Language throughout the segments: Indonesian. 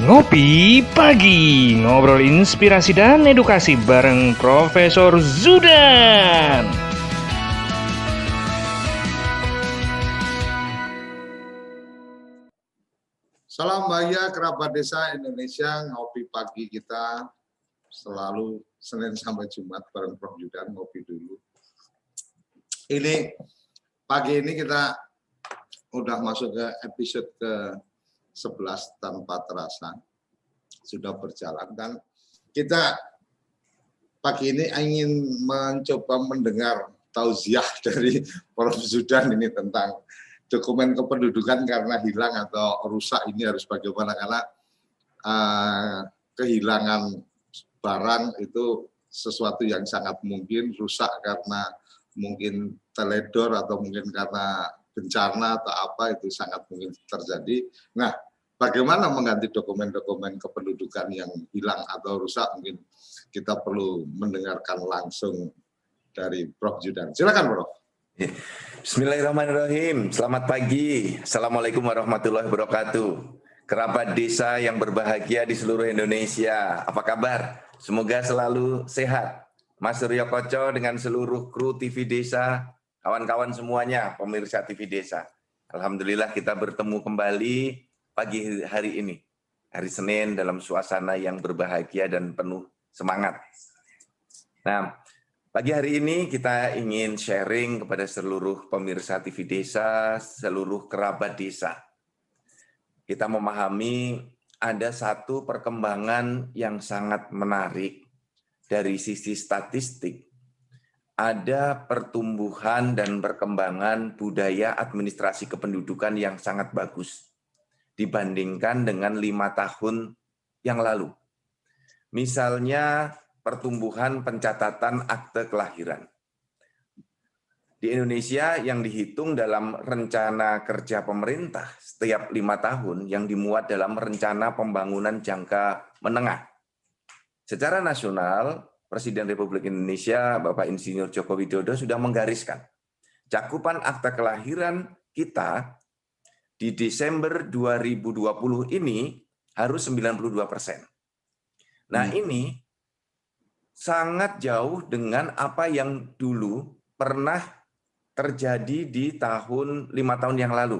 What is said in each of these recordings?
Ngopi Pagi, ngobrol inspirasi dan edukasi bareng Profesor Zudan. Salam bahagia kerabat desa Indonesia, ngopi pagi kita selalu Senin sampai Jumat bareng Prof. Zudan, ngopi dulu. Ini pagi ini kita udah masuk ke episode ke-11 tanpa terasa. Sudah berjalan dan kita pagi ini ingin mencoba mendengar tausiah dari Prof. Zudan ini tentang dokumen kependudukan karena hilang atau rusak ini harus bagaimana, karena kehilangan barang itu sesuatu yang sangat mungkin, rusak karena mungkin teledor atau mungkin karena bencana atau apa, itu sangat mungkin terjadi. Nah, bagaimana mengganti dokumen-dokumen kependudukan yang hilang atau rusak, mungkin kita perlu mendengarkan langsung dari Prof. Zudan. Silakan, Prof. Bismillahirrahmanirrahim. Selamat pagi. Assalamualaikum warahmatullahi wabarakatuh. Kerabat desa yang berbahagia di seluruh Indonesia, apa kabar? Semoga selalu sehat. Mas Suryo Koco dengan seluruh kru TV Desa, kawan-kawan semuanya, pemirsa TV Desa. Alhamdulillah kita bertemu kembali pagi hari ini. Hari Senin dalam suasana yang berbahagia dan penuh semangat. Nah, pagi hari ini kita ingin sharing kepada seluruh pemirsa TV Desa, seluruh kerabat desa. Kita memahami ada satu perkembangan yang sangat menarik dari sisi statistik. Ada pertumbuhan dan perkembangan budaya administrasi kependudukan yang sangat bagus dibandingkan dengan 5 tahun yang lalu. Misalnya, pertumbuhan pencatatan akte kelahiran. Di Indonesia yang dihitung dalam rencana kerja pemerintah setiap 5 tahun yang dimuat dalam rencana pembangunan jangka menengah. Secara nasional, Presiden Republik Indonesia Bapak Insinyur Joko Widodo sudah menggariskan cakupan akte kelahiran kita di Desember 2020 ini harus 92%. Nah, ini sangat jauh dengan apa yang dulu pernah terjadi di 5 tahun yang lalu.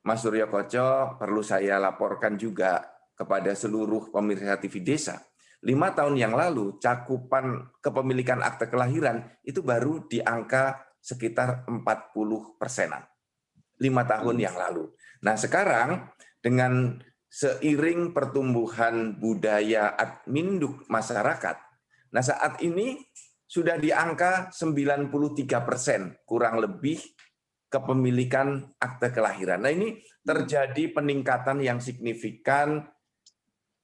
Mas Suryo Koco, perlu saya laporkan juga kepada seluruh pemirsa TV Desa. 5 tahun yang lalu, cakupan kepemilikan akte kelahiran itu baru di angka sekitar 40%-an. 5 tahun yang lalu. Nah, sekarang dengan seiring pertumbuhan budaya adminduk masyarakat, nah, saat ini sudah di angka 93% kurang lebih kepemilikan akte kelahiran. Nah, ini terjadi peningkatan yang signifikan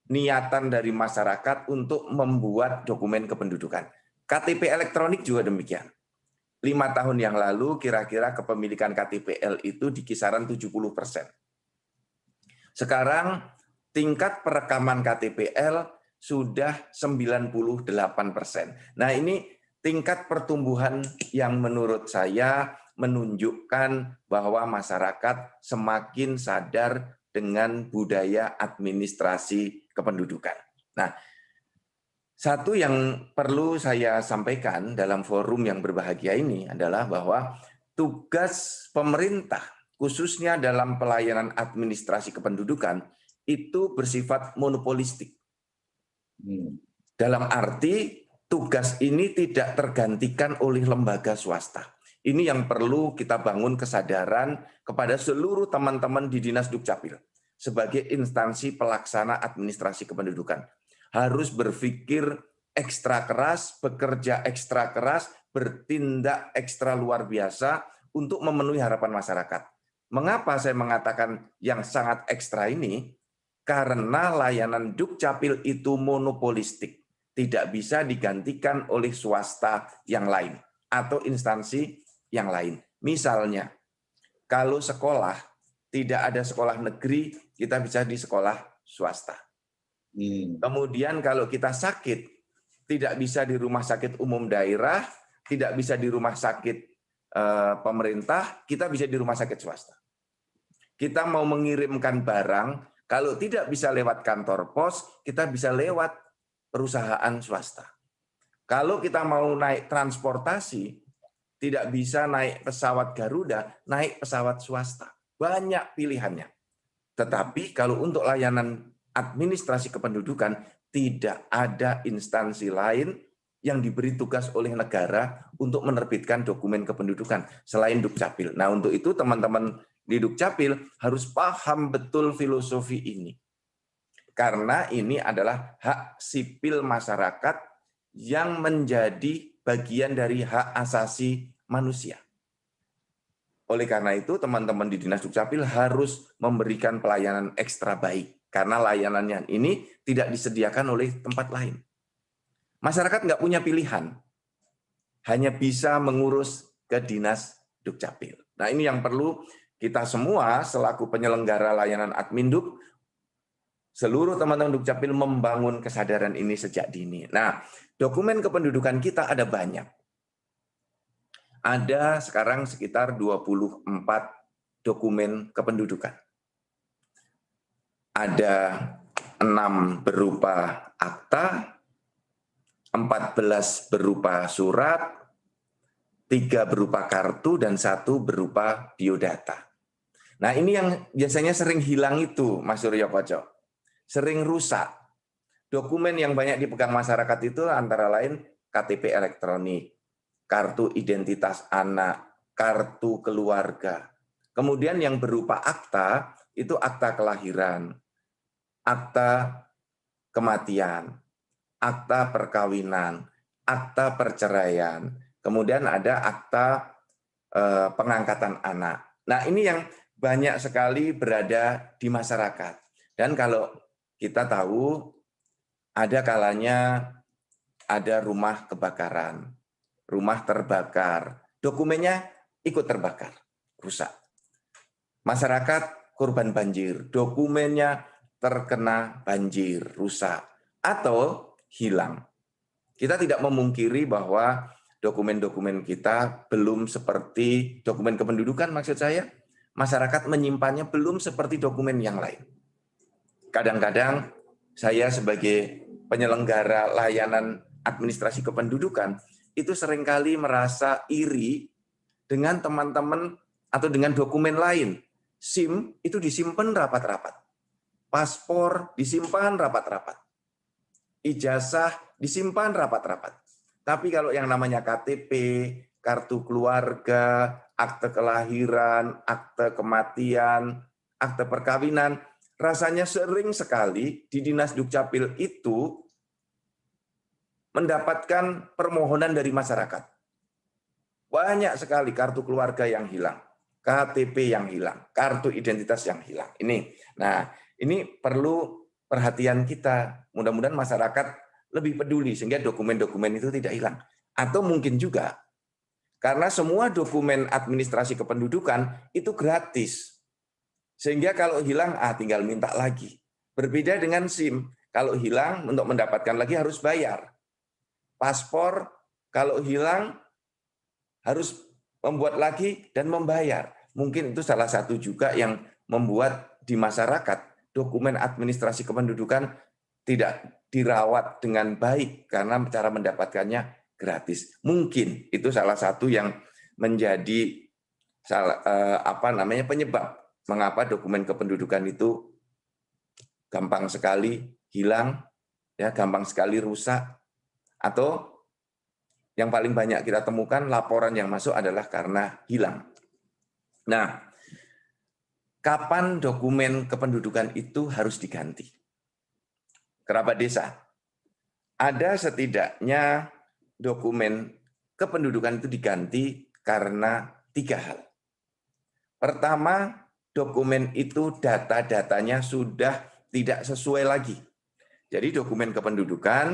niatan dari masyarakat untuk membuat dokumen kependudukan. KTP elektronik juga demikian. 5 tahun yang lalu kira-kira kepemilikan KTPL itu di kisaran 70%. Sekarang tingkat perekaman KTPL sudah 98%. Nah, ini tingkat pertumbuhan yang menurut saya menunjukkan bahwa masyarakat semakin sadar dengan budaya administrasi kependudukan. Nah, satu yang perlu saya sampaikan dalam forum yang berbahagia ini adalah bahwa tugas pemerintah, khususnya dalam pelayanan administrasi kependudukan, itu bersifat monopolistik. Dalam arti tugas ini tidak tergantikan oleh lembaga swasta. Ini yang perlu kita bangun kesadaran kepada seluruh teman-teman di Dinas Dukcapil sebagai instansi pelaksana administrasi kependudukan. Harus berpikir ekstra keras, bekerja ekstra keras, bertindak ekstra luar biasa untuk memenuhi harapan masyarakat. Mengapa saya mengatakan yang sangat ekstra ini? Karena layanan Dukcapil itu monopolistik, tidak bisa digantikan oleh swasta yang lain atau instansi yang lain. Misalnya, kalau sekolah, tidak ada sekolah negeri, kita bisa di sekolah swasta. Kemudian kalau kita sakit, tidak bisa di rumah sakit umum daerah, tidak bisa di rumah sakit pemerintah, kita bisa di rumah sakit swasta. Kita mau mengirimkan barang, Kalau tidak bisa lewat kantor pos, kita bisa lewat perusahaan swasta. Kalau kita mau naik transportasi, tidak bisa naik pesawat Garuda, naik pesawat swasta. Banyak pilihannya. Tetapi kalau untuk layanan administrasi kependudukan, tidak ada instansi lain yang diberi tugas oleh negara untuk menerbitkan dokumen kependudukan selain Dukcapil. Nah, untuk itu teman-teman di Dukcapil harus paham betul filosofi ini. Karena ini adalah hak sipil masyarakat yang menjadi bagian dari hak asasi manusia. Oleh karena itu, teman-teman di Dinas Dukcapil harus memberikan pelayanan ekstra baik. Karena layanannya ini tidak disediakan oleh tempat lain. Masyarakat nggak punya pilihan. Hanya bisa mengurus ke Dinas Dukcapil. Nah, ini yang perlu kita semua selaku penyelenggara layanan Adminduk, seluruh teman-teman Dukcapil membangun kesadaran ini sejak dini. Nah, dokumen kependudukan kita ada banyak. Ada sekarang sekitar 24 dokumen kependudukan. Ada 6 berupa akta, 14 berupa surat, 3 berupa kartu, dan 1 berupa biodata. Nah, ini yang biasanya sering hilang itu, Mas Suryo Koco. Sering rusak. Dokumen yang banyak dipegang masyarakat itu antara lain KTP elektronik, kartu identitas anak, kartu keluarga. Kemudian yang berupa akta, itu akta kelahiran, akta kematian, akta perkawinan, akta perceraian, kemudian ada akta pengangkatan anak. Nah, ini yang banyak sekali berada di masyarakat. Dan kalau kita tahu, ada kalanya ada rumah kebakaran, rumah terbakar, dokumennya ikut terbakar, rusak. Masyarakat korban banjir, dokumennya terkena banjir, rusak, atau hilang. Kita tidak memungkiri bahwa dokumen-dokumen kita belum seperti dokumen kependudukan, maksud saya, masyarakat menyimpannya belum seperti dokumen yang lain. Kadang-kadang saya sebagai penyelenggara layanan administrasi kependudukan, itu seringkali merasa iri dengan teman-teman atau dengan dokumen lain. SIM itu disimpan rapat-rapat. Paspor disimpan rapat-rapat. Ijazah disimpan rapat-rapat. Tapi kalau yang namanya KTP, kartu keluarga, akte kelahiran, akte kematian, akte perkawinan, rasanya sering sekali di Dinas Dukcapil itu mendapatkan permohonan dari masyarakat. Banyak sekali kartu keluarga yang hilang, KTP yang hilang, kartu identitas yang hilang. Ini perlu perhatian kita. Mudah-mudahan masyarakat lebih peduli sehingga dokumen-dokumen itu tidak hilang. Atau mungkin juga karena semua dokumen administrasi kependudukan itu gratis. Sehingga kalau hilang, tinggal minta lagi. Berbeda dengan SIM, kalau hilang untuk mendapatkan lagi harus bayar. Paspor kalau hilang harus membuat lagi dan membayar. Mungkin itu salah satu juga yang membuat di masyarakat dokumen administrasi kependudukan tidak dirawat dengan baik karena cara mendapatkannya gratis. Mungkin itu salah satu yang menjadi penyebab mengapa dokumen kependudukan itu gampang sekali hilang, ya, gampang sekali rusak. Atau yang paling banyak kita temukan laporan yang masuk adalah karena hilang. Nah, kapan dokumen kependudukan itu harus diganti? Kerabat desa, ada setidaknya dokumen kependudukan itu diganti karena 3 hal. Pertama, dokumen itu data-datanya sudah tidak sesuai lagi. Jadi dokumen kependudukan,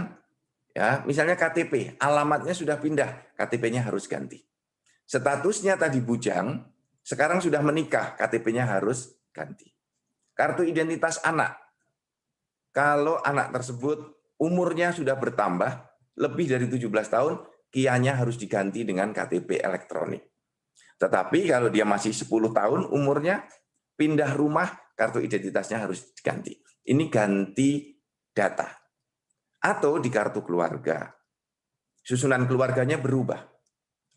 ya, misalnya KTP, alamatnya sudah pindah, KTP-nya harus ganti. Statusnya tadi bujang, sekarang sudah menikah, KTP-nya harus ganti. Kartu identitas anak, kalau anak tersebut umurnya sudah bertambah, lebih dari 17 tahun, KIA-nya harus diganti dengan KTP elektronik. Tetapi kalau dia masih 10 tahun umurnya, pindah rumah, kartu identitasnya harus diganti. Ini ganti data. Atau di kartu keluarga, susunan keluarganya berubah.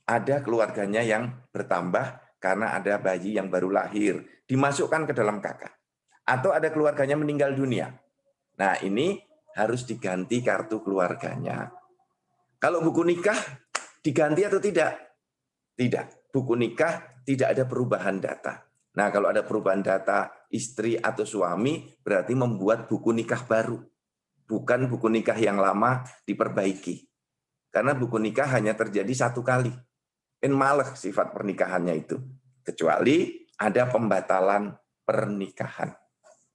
Ada keluarganya yang bertambah karena ada bayi yang baru lahir, dimasukkan ke dalam KK. Atau ada keluarganya meninggal dunia. Nah, ini harus diganti kartu keluarganya. Kalau buku nikah diganti atau tidak? Tidak. Buku nikah tidak ada perubahan data. Nah, kalau ada perubahan data istri atau suami, berarti membuat buku nikah baru. Bukan buku nikah yang lama diperbaiki. Karena buku nikah hanya terjadi satu kali. Malah sifat pernikahannya itu. Kecuali ada pembatalan pernikahan.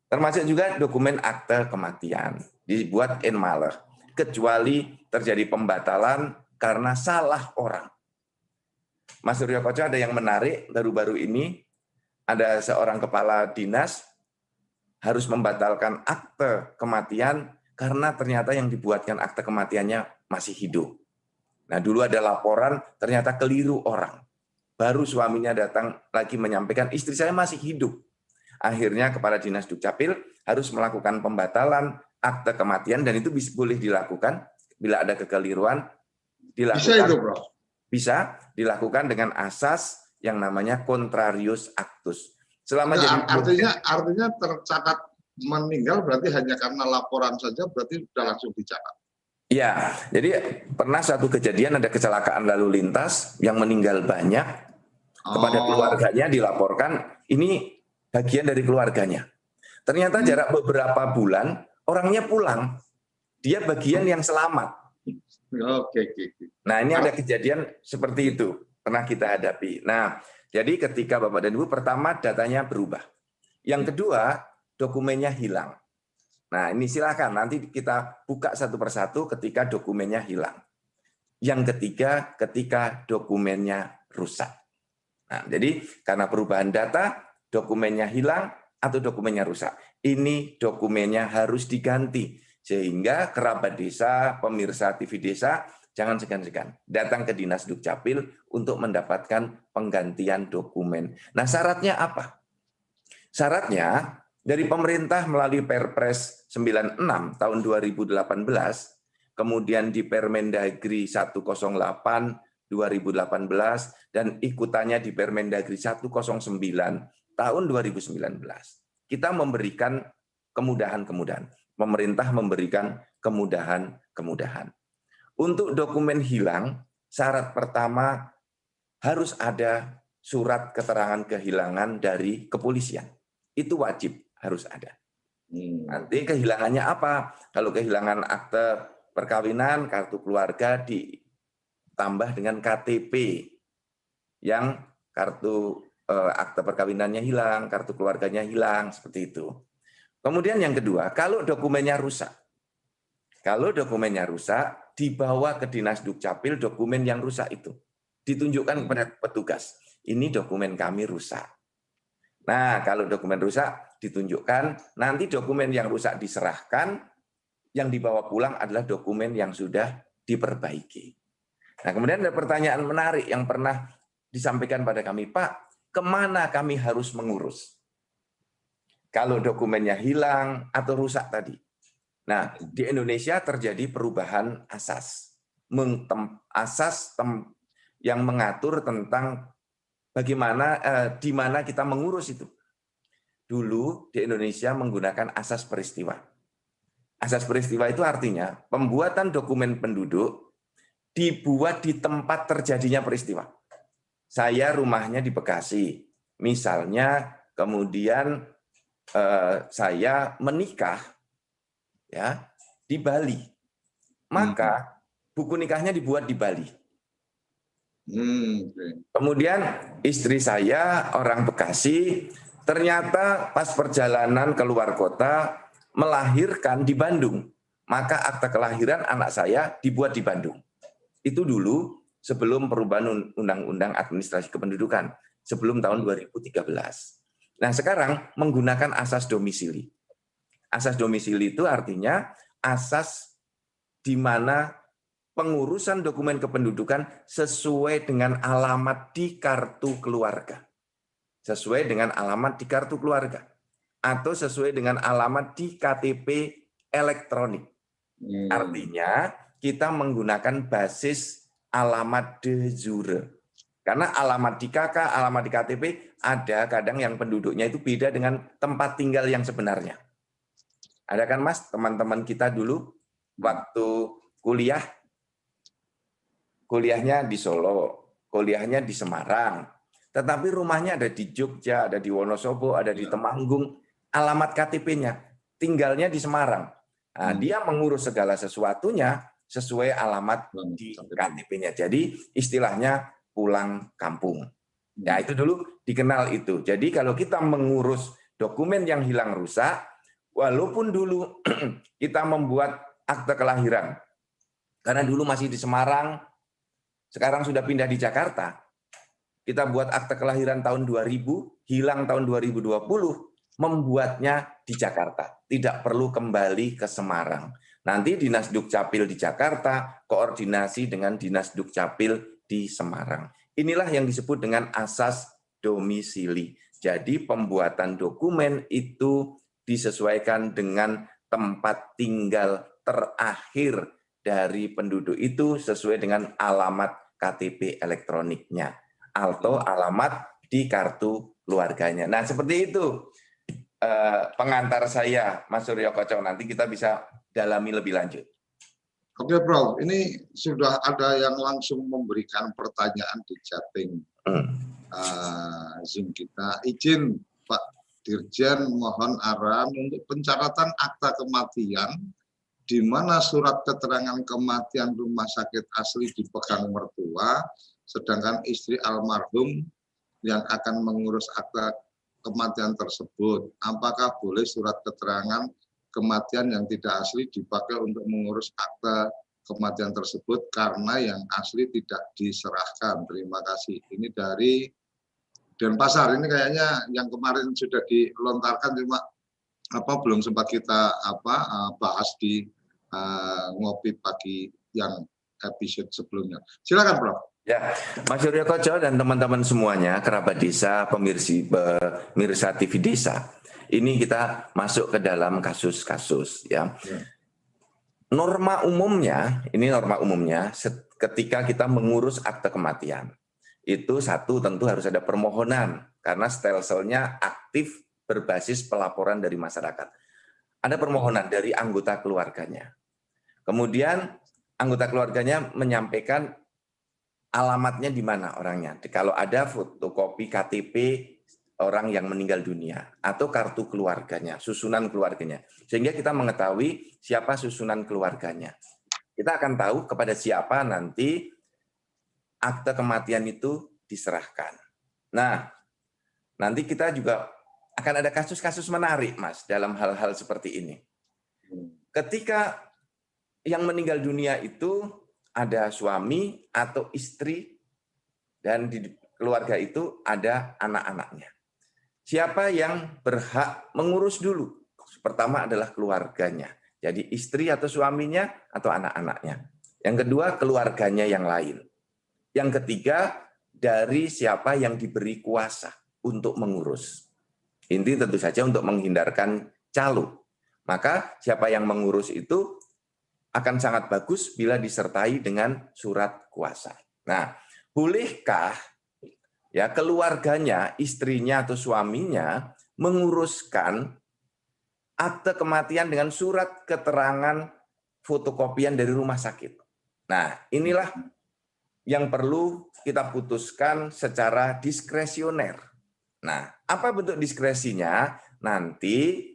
Termasuk juga dokumen akte kematian. Dibuat malah. Kecuali terjadi pembatalan karena salah orang. Mas Suryo Koco, ada yang menarik baru-baru ini. Ada seorang kepala dinas harus membatalkan akte kematian karena ternyata yang dibuatkan akte kematiannya masih hidup. Nah, dulu ada laporan ternyata keliru orang. Baru suaminya datang lagi menyampaikan istri saya masih hidup. Akhirnya Kepala Dinas Dukcapil harus melakukan pembatalan akte kematian dan itu boleh dilakukan bila ada kekeliruan. Dilakukan, Bisa itu, Bro? Bisa dilakukan dengan asas yang namanya contrarius actus. Selama Artinya tercatat meninggal berarti hanya karena laporan saja berarti sudah langsung dicatat. Ya, jadi pernah satu kejadian ada kecelakaan lalu lintas yang meninggal banyak, kepada keluarganya dilaporkan, ini bagian dari keluarganya. Ternyata jarak beberapa bulan, orangnya pulang, dia bagian yang selamat. Oke. Nah, ini ada kejadian seperti itu, pernah kita hadapi. Nah, jadi ketika Bapak dan Ibu, pertama datanya berubah. Yang kedua, dokumennya hilang. Nah, ini silakan nanti kita buka satu persatu ketika dokumennya hilang. Yang ketiga, ketika dokumennya rusak. Nah, jadi karena perubahan data, dokumennya hilang atau dokumennya rusak. Ini dokumennya harus diganti. Sehingga kerabat desa, pemirsa TV desa, jangan segan-segan datang ke Dinas Dukcapil untuk mendapatkan penggantian dokumen. Nah, syaratnya apa? Syaratnya dari pemerintah melalui Perpres 96 tahun 2018, kemudian di Permendagri 108 2018, dan ikutannya di Permendagri 109 tahun 2019. Kita memberikan kemudahan-kemudahan. Pemerintah memberikan kemudahan-kemudahan. Untuk dokumen hilang, syarat pertama harus ada surat keterangan kehilangan dari kepolisian. Itu wajib. Harus ada. Nanti kehilangannya apa? Kalau kehilangan akte perkawinan, kartu keluarga ditambah dengan KTP yang kartu akte perkawinannya hilang, kartu keluarganya hilang, seperti itu. Kemudian yang kedua, kalau dokumennya rusak. Kalau dokumennya rusak, dibawa ke Dinas Dukcapil dokumen yang rusak itu. Ditunjukkan kepada petugas. Ini dokumen kami rusak. Nah, kalau dokumen rusak ditunjukkan, nanti dokumen yang rusak diserahkan, yang dibawa pulang adalah dokumen yang sudah diperbaiki. Nah, kemudian ada pertanyaan menarik yang pernah disampaikan pada kami, Pak, kemana kami harus mengurus? Kalau dokumennya hilang atau rusak tadi. Nah, di Indonesia terjadi perubahan asas. Yang mengatur tentang bagaimana, di mana kita mengurus itu. Dulu di Indonesia menggunakan asas peristiwa. Asas peristiwa itu artinya pembuatan dokumen penduduk dibuat di tempat terjadinya peristiwa. Saya rumahnya di Bekasi, misalnya, kemudian saya menikah ya di Bali, maka buku nikahnya dibuat di Bali. Kemudian istri saya orang Bekasi, ternyata pas perjalanan keluar kota melahirkan di Bandung, maka akta kelahiran anak saya dibuat di Bandung. Itu dulu sebelum perubahan Undang-Undang Administrasi Kependudukan, sebelum tahun 2013. Nah, sekarang menggunakan asas domisili. Asas domisili itu artinya asas di mana pengurusan dokumen kependudukan sesuai dengan alamat di kartu keluarga. sesuai dengan alamat di kartu keluarga atau sesuai dengan alamat di KTP elektronik. Artinya kita menggunakan basis alamat de jure. Karena alamat di KK, alamat di KTP ada kadang yang penduduknya itu beda dengan tempat tinggal yang sebenarnya. Ada kan Mas, teman-teman kita dulu waktu kuliahnya di Solo, kuliahnya di Semarang, tetapi rumahnya ada di Jogja, ada di Wonosobo, ada di Temanggung, alamat KTP-nya tinggalnya di Semarang. Nah, dia mengurus segala sesuatunya sesuai alamat di KTP-nya. Jadi istilahnya pulang kampung. Ya itu dulu dikenal itu. Jadi kalau kita mengurus dokumen yang hilang rusak, walaupun dulu kita membuat akte kelahiran, karena dulu masih di Semarang, sekarang sudah pindah di Jakarta, kita buat akte kelahiran tahun 2000, hilang tahun 2020, membuatnya di Jakarta. Tidak perlu kembali ke Semarang. Nanti Dinas Dukcapil di Jakarta, koordinasi dengan Dinas Dukcapil di Semarang. Inilah yang disebut dengan asas domisili. Jadi pembuatan dokumen itu disesuaikan dengan tempat tinggal terakhir dari penduduk itu sesuai dengan alamat KTP elektroniknya atau alamat di kartu keluarganya. Nah, seperti itu pengantar saya, Mas Suryo Koco. Nanti kita bisa dalami lebih lanjut. Oke, Prof. Ini sudah ada yang langsung memberikan pertanyaan di chatting Zoom kita. Izin Pak Dirjen, mohon arahan untuk pencatatan akta kematian di mana surat keterangan kematian rumah sakit asli dipegang mertua, sedangkan istri almarhum yang akan mengurus akta kematian tersebut. Apakah boleh surat keterangan kematian yang tidak asli dipakai untuk mengurus akta kematian tersebut karena yang asli tidak diserahkan? Terima kasih. Ini dari Denpasar. Ini kayaknya yang kemarin sudah dilontarkan, cuma belum sempat kita bahas di ngopi pagi yang episode sebelumnya. Silakan, Prof. Ya, Mas Suryo Koco dan teman-teman semuanya, kerabat desa, pemirsa TV Desa. Ini kita masuk ke dalam kasus-kasus ya. Norma umumnya ketika kita mengurus akte kematian, itu satu tentu harus ada permohonan karena stelselnya aktif berbasis pelaporan dari masyarakat. Ada permohonan dari anggota keluarganya. Kemudian anggota keluarganya menyampaikan alamatnya di mana orangnya. Kalau ada fotokopi KTP orang yang meninggal dunia atau kartu keluarganya, susunan keluarganya. Sehingga kita mengetahui siapa susunan keluarganya. Kita akan tahu kepada siapa nanti akte kematian itu diserahkan. Nah, nanti kita juga akan ada kasus-kasus menarik, Mas, dalam hal-hal seperti ini. Ketika yang meninggal dunia itu ada suami atau istri, dan di keluarga itu ada anak-anaknya. Siapa yang berhak mengurus dulu? Pertama adalah keluarganya. Jadi istri atau suaminya atau anak-anaknya. Yang kedua, keluarganya yang lain. Yang ketiga, dari siapa yang diberi kuasa untuk mengurus. Inti tentu saja untuk menghindarkan calo. Maka siapa yang mengurus itu akan sangat bagus bila disertai dengan surat kuasa. Nah, bolehkah ya keluarganya, istrinya atau suaminya menguruskan akte kematian dengan surat keterangan fotokopian dari rumah sakit? Nah, inilah yang perlu kita putuskan secara diskresioner. Nah, apa bentuk diskresinya? Nanti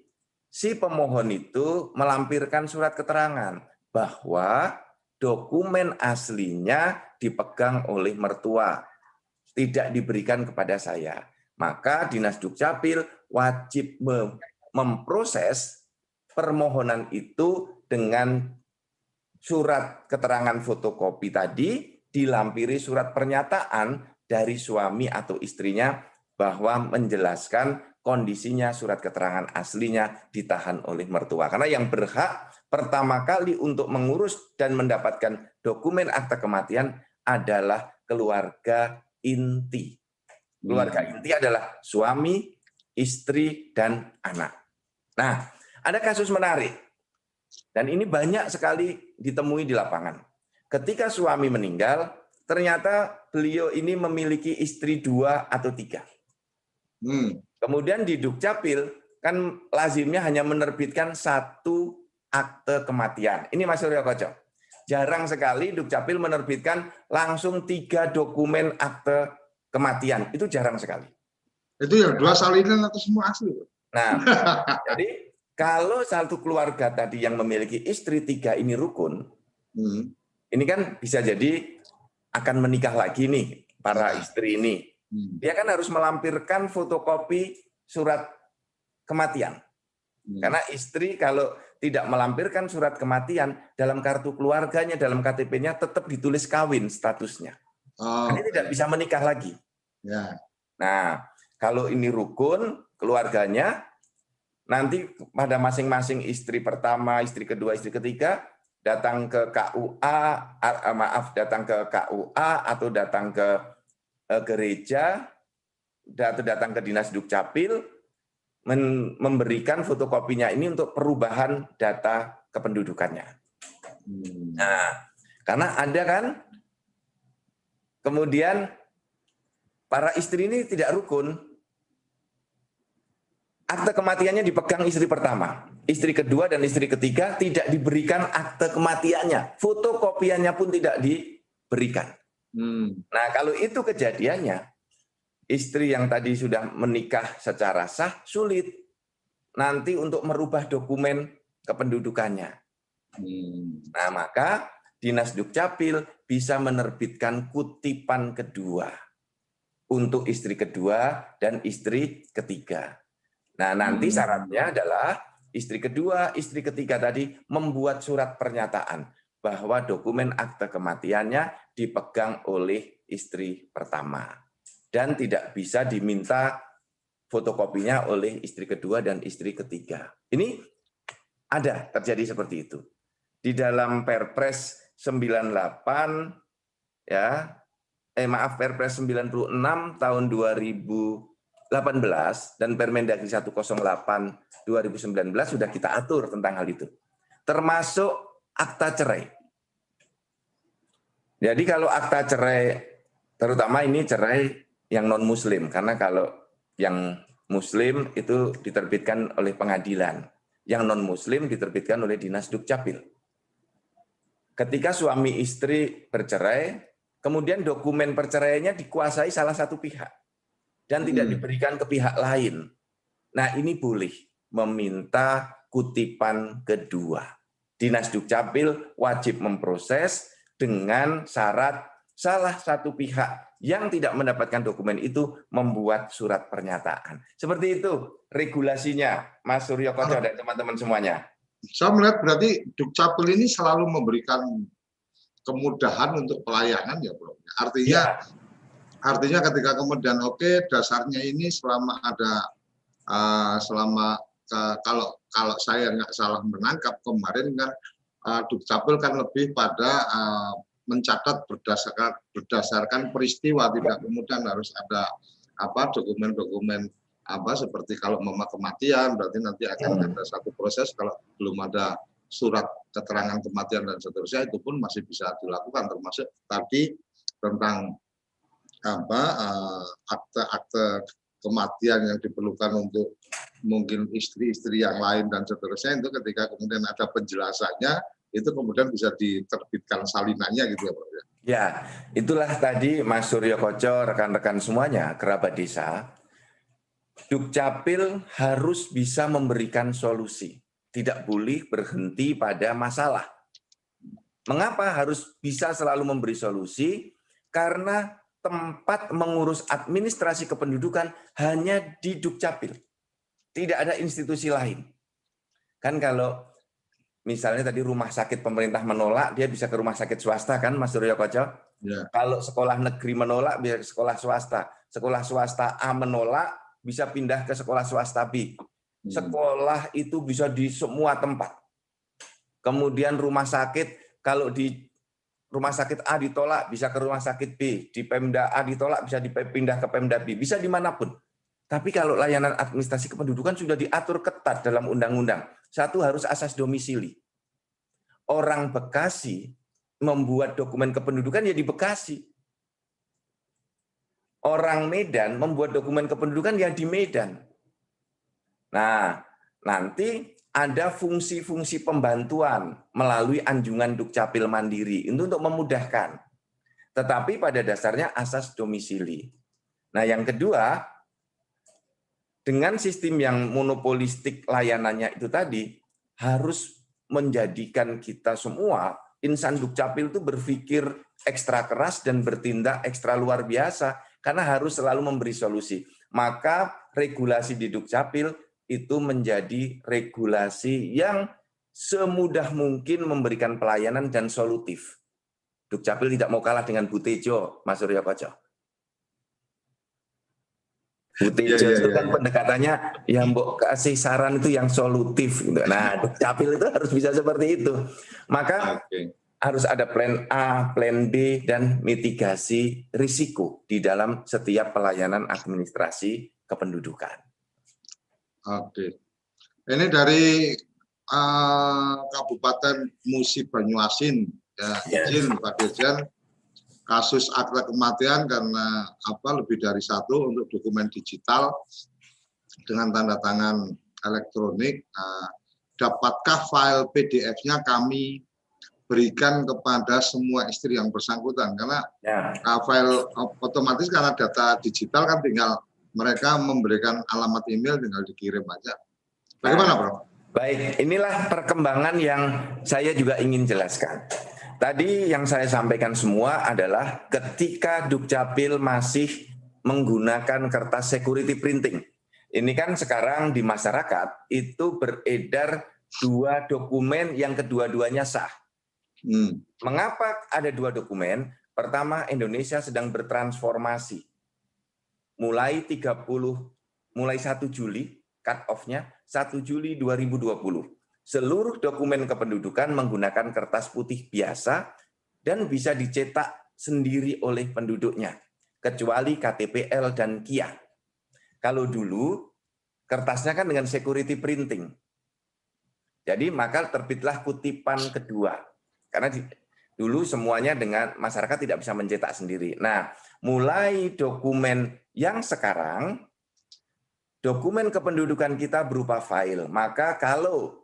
si pemohon itu melampirkan surat keterangan bahwa dokumen aslinya dipegang oleh mertua, tidak diberikan kepada saya. Maka Dinas Dukcapil wajib memproses permohonan itu dengan surat keterangan fotokopi tadi, dilampiri surat pernyataan dari suami atau istrinya bahwa menjelaskan kondisinya surat keterangan aslinya ditahan oleh mertua. Karena yang berhak pertama kali untuk mengurus dan mendapatkan dokumen akta kematian adalah keluarga inti. Keluarga inti adalah suami, istri, dan anak. Nah, ada kasus menarik. Dan ini banyak sekali ditemui di lapangan. Ketika suami meninggal, ternyata beliau ini memiliki istri 2 atau 3. Kemudian di Dukcapil, kan lazimnya hanya menerbitkan 1 akte kematian. Ini Mas Suryo Koco. Jarang sekali Dukcapil menerbitkan langsung 3 dokumen akte kematian. Itu jarang sekali. Itu yang 2 salinan atau semua asli? Nah, jadi kalau satu keluarga tadi yang memiliki istri 3 ini rukun, ini kan bisa jadi akan menikah lagi nih para istri ini. Dia kan harus melampirkan fotokopi surat kematian. Karena istri kalau tidak melampirkan surat kematian, dalam kartu keluarganya, dalam KTP-nya tetap ditulis kawin statusnya. Ini tidak bisa menikah lagi. Nah, kalau ini rukun keluarganya, nanti pada masing-masing istri pertama, istri kedua, istri ketiga datang ke KUA, datang ke KUA atau datang ke gereja atau datang ke Dinas Dukcapil memberikan fotokopinya ini untuk perubahan data kependudukannya. Nah, karena ada kan kemudian para istri ini tidak rukun. Akte kematiannya dipegang istri pertama. Istri kedua dan istri ketiga tidak diberikan akte kematiannya. Fotokopiannya pun tidak diberikan. Nah, kalau itu kejadiannya, istri yang tadi sudah menikah secara sah, sulit nanti untuk merubah dokumen kependudukannya. Nah, maka Dinas Dukcapil bisa menerbitkan kutipan kedua untuk istri kedua dan istri ketiga. Nah, nanti syaratnya adalah istri kedua, istri ketiga tadi membuat surat pernyataan bahwa dokumen akte kematiannya dipegang oleh istri pertama dan tidak bisa diminta fotokopinya oleh istri kedua dan istri ketiga. Ini ada terjadi seperti itu. Di dalam Perpres 98 Perpres 96 tahun 2018 dan Permendagri 108 2019 sudah kita atur tentang hal itu. Termasuk akta cerai. Jadi kalau akta cerai, terutama ini cerai yang non-muslim, karena kalau yang muslim itu diterbitkan oleh pengadilan, yang non-muslim diterbitkan oleh Dinas Dukcapil. Ketika suami istri bercerai, kemudian dokumen perceraiannya dikuasai salah satu pihak dan tidak diberikan ke pihak lain. Nah, ini boleh meminta kutipan kedua. Dinas Dukcapil wajib memproses dengan syarat salah satu pihak yang tidak mendapatkan dokumen itu membuat surat pernyataan. Seperti itu regulasinya, Mas Suryo Koco dan teman-teman semuanya. Saya melihat berarti Dukcapil ini selalu memberikan kemudahan untuk pelayanan ya, Bro. Artinya ketika kemudian dasarnya ini selama ada kalau saya nggak salah menangkap kemarin kan Dukcapil kan lebih pada mencatat berdasarkan peristiwa, tidak kemudian harus ada dokumen-dokumen seperti kalau kematian berarti nanti akan ada satu proses, kalau belum ada surat keterangan kematian dan seterusnya itu pun masih bisa dilakukan, termasuk tadi tentang akte kematian yang diperlukan untuk mungkin istri-istri yang lain dan seterusnya, itu ketika kemudian ada penjelasannya itu kemudian bisa diterbitkan salinannya gitu ya Pak. Ya, itulah tadi Mas Suryo Koco, rekan-rekan semuanya, kerabat desa, Dukcapil harus bisa memberikan solusi, tidak boleh berhenti pada masalah. Mengapa harus bisa selalu memberi solusi? Karena tempat mengurus administrasi kependudukan hanya di Dukcapil. Tidak ada institusi lain. Kan kalau misalnya tadi rumah sakit pemerintah menolak, dia bisa ke rumah sakit swasta kan, Mas Suryo Koco? Ya. Kalau sekolah negeri menolak, bisa ke sekolah swasta. Sekolah swasta A menolak, bisa pindah ke sekolah swasta B. Sekolah itu bisa di semua tempat. Kemudian rumah sakit, kalau di rumah sakit A ditolak, bisa ke rumah sakit B. Di Pemda A ditolak, bisa dipindah ke Pemda B. Bisa dimanapun. Tapi kalau layanan administrasi kependudukan sudah diatur ketat dalam undang-undang. Satu, harus asas domisili. Orang Bekasi membuat dokumen kependudukan ya di Bekasi. Orang Medan membuat dokumen kependudukan ya di Medan. Nah, nanti ada fungsi-fungsi pembantuan melalui anjungan Dukcapil Mandiri itu untuk memudahkan. Tetapi pada dasarnya asas domisili. Nah, yang kedua, dengan sistem yang monopolistik layanannya itu tadi, harus menjadikan kita semua, insan Dukcapil itu berpikir ekstra keras dan bertindak ekstra luar biasa, karena harus selalu memberi solusi. Maka regulasi di Dukcapil itu menjadi regulasi yang semudah mungkin memberikan pelayanan dan solutif. Dukcapil tidak mau kalah dengan Bu Tejo, Mas Surya Koco. Bu Tejo itu kan pendekatannya, ya mbok kasih saran itu yang solutif. Nah, Dukcapil itu harus bisa seperti itu. Maka harus ada plan A, plan B, dan mitigasi risiko di dalam setiap pelayanan administrasi kependudukan. Oke. Ini dari Kabupaten Musi Banyuasin, ya, izin Pak Dirjen, kasus akta kematian karena lebih dari satu untuk dokumen digital dengan tanda tangan elektronik. Dapatkah file PDF-nya kami berikan kepada semua istri yang bersangkutan, karena file otomatis karena data digital kan tinggal mereka memberikan alamat email, tinggal dikirim aja. Bagaimana, Bro? Baik, inilah perkembangan yang saya juga ingin jelaskan. Tadi yang saya sampaikan semua adalah ketika Dukcapil masih menggunakan kertas security printing. Ini kan sekarang di masyarakat itu beredar 2 dokumen yang kedua-duanya sah. Mengapa ada 2 dokumen? Pertama, Indonesia sedang bertransformasi. Mulai 1 Juli, cut off-nya 1 Juli 2020. Seluruh dokumen kependudukan menggunakan kertas putih biasa dan bisa dicetak sendiri oleh penduduknya, kecuali KTPL dan KIA. Kalau dulu, kertasnya kan dengan security printing. Jadi maka terbitlah kutipan kedua. Karena dulu semuanya dengan masyarakat tidak bisa mencetak sendiri. Nah, mulai dokumen yang sekarang, dokumen kependudukan kita berupa file. Maka kalau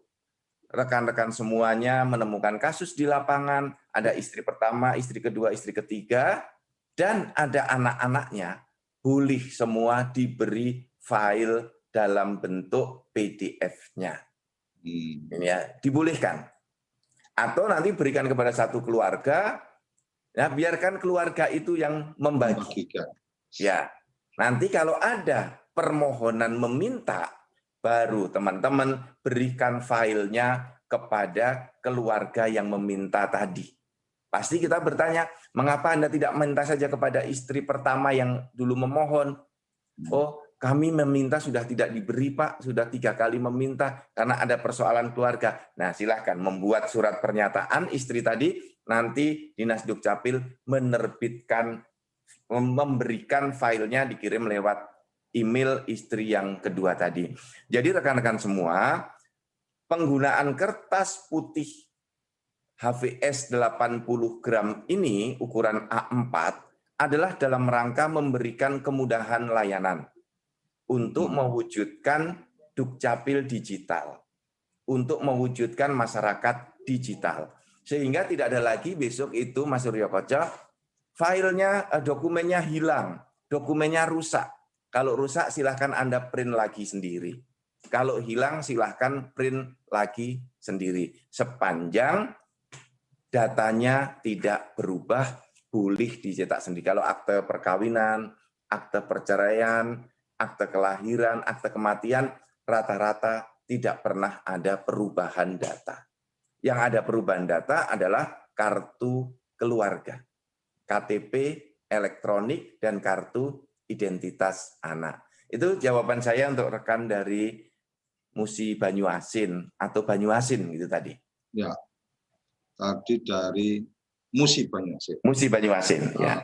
rekan-rekan semuanya menemukan kasus di lapangan, ada istri pertama, istri kedua, istri ketiga, dan ada anak-anaknya, boleh semua diberi file dalam bentuk PDF-nya. Ini ya, dibolehkan. Atau nanti berikan kepada satu keluarga, ya biarkan keluarga itu yang membagikan. Ya, nanti kalau ada permohonan meminta, baru teman-teman berikan filenya kepada keluarga yang meminta tadi. Pasti kita bertanya, mengapa Anda tidak minta saja kepada istri pertama yang dulu memohon? Oh, kami meminta sudah tidak diberi Pak, sudah 3 kali meminta karena ada persoalan keluarga. Nah, silahkan membuat surat pernyataan istri tadi, nanti Dinas Dukcapil menerbitkan, memberikan filenya dikirim lewat email istri yang kedua tadi. Jadi rekan-rekan semua, penggunaan kertas putih HVS 80 gram ini ukuran A4 adalah dalam rangka memberikan kemudahan layanan untuk mewujudkan Dukcapil digital, untuk mewujudkan masyarakat digital. Sehingga tidak ada lagi besok itu, Mas Surya Koco, filenya, dokumennya hilang, dokumennya rusak. Kalau rusak silahkan Anda print lagi sendiri. Kalau hilang silahkan print lagi sendiri. Sepanjang datanya tidak berubah, boleh dicetak sendiri. Kalau akte perkawinan, akte perceraian, akte kelahiran, akte kematian, rata-rata tidak pernah ada perubahan data. Yang ada perubahan data adalah kartu keluarga, KTP elektronik, dan kartu identitas anak. Itu jawaban saya untuk rekan dari Musi Banyuasin atau Banyuasin gitu tadi. Ya, tadi dari Musi Banyuasin. Musi Banyuasin, ya.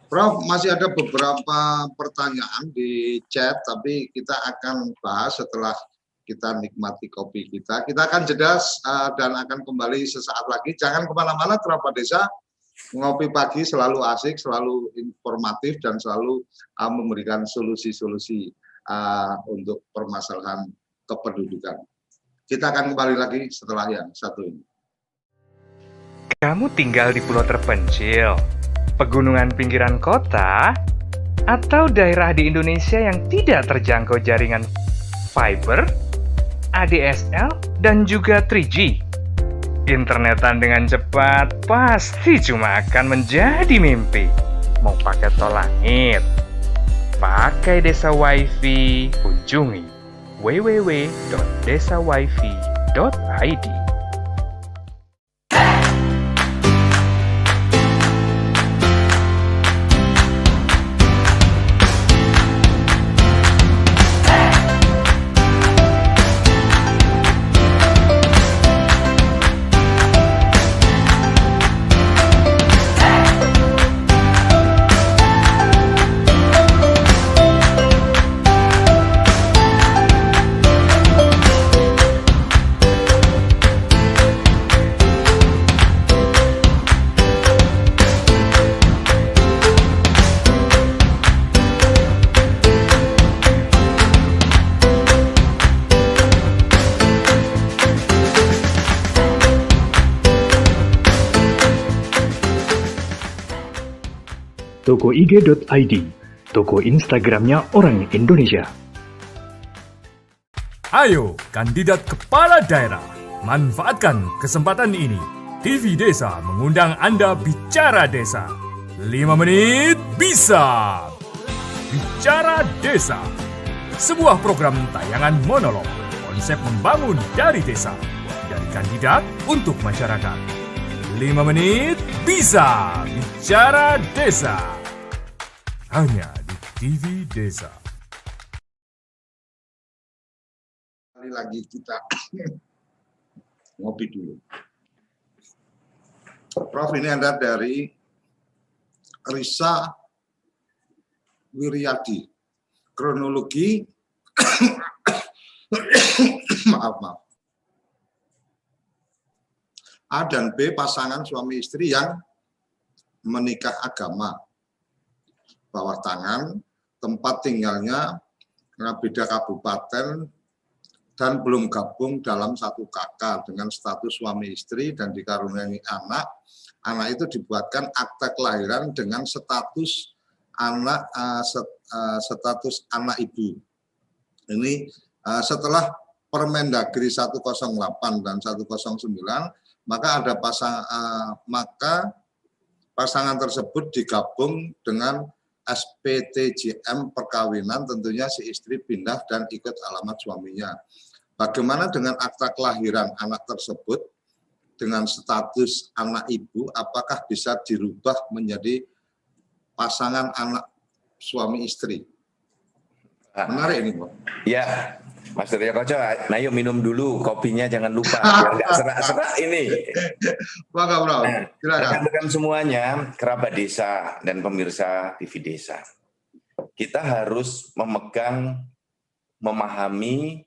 Prof, masih ada beberapa pertanyaan di chat, tapi kita akan bahas setelah kita nikmati kopi kita. Kita akan jeda dan akan kembali sesaat lagi. Jangan kemana-mana, Kerabat Desa. Ngopi pagi selalu asik, selalu informatif, dan selalu memberikan solusi-solusi untuk permasalahan kependudukan. Kita akan kembali lagi setelah yang satu ini. Kamu tinggal di pulau terpencil, pegunungan pinggiran kota, atau daerah di Indonesia yang tidak terjangkau jaringan fiber, ADSL, dan juga 3G. Internetan dengan cepat pasti cuma akan menjadi mimpi. Mau pakai tol langit, pakai Desa WiFi, kunjungi www.desawifi.id. Toko IG.id, toko Instagramnya orang Indonesia. Ayo, kandidat kepala daerah, manfaatkan kesempatan ini. TV Desa mengundang Anda bicara desa. 5 menit bisa. Bicara Desa, sebuah program tayangan monolog, konsep membangun dari desa, dari kandidat untuk masyarakat. 5 menit bisa. Bicara Desa. Hanya di TV Desa. Kali lagi kita ngopi dulu. Prof, ini ada dari Risa Wiryadi. Kronologi, maaf. A dan B pasangan suami istri yang menikah agama. Bawah tangan, tempat tinggalnya beda kabupaten dan belum gabung dalam satu kakak dengan status suami istri dan dikaruniai anak. Anak itu dibuatkan akta kelahiran dengan status anak ibu. Ini setelah Permendagri 108 dan 109, maka ada pasangan tersebut digabung dengan SPTJM perkawinan, tentunya si istri pindah dan ikut alamat suaminya. Bagaimana dengan akta kelahiran anak tersebut dengan status anak ibu, apakah bisa dirubah menjadi pasangan anak suami istri? Menarik ini, Pak. Ya, Mas Surya Koco, nah yuk minum dulu kopinya, jangan lupa biar nggak serak-serak ini. Bangga, Bro. Silakan. Rekan-rekan semuanya, kerabat desa dan pemirsa TV Desa, kita harus memegang, memahami,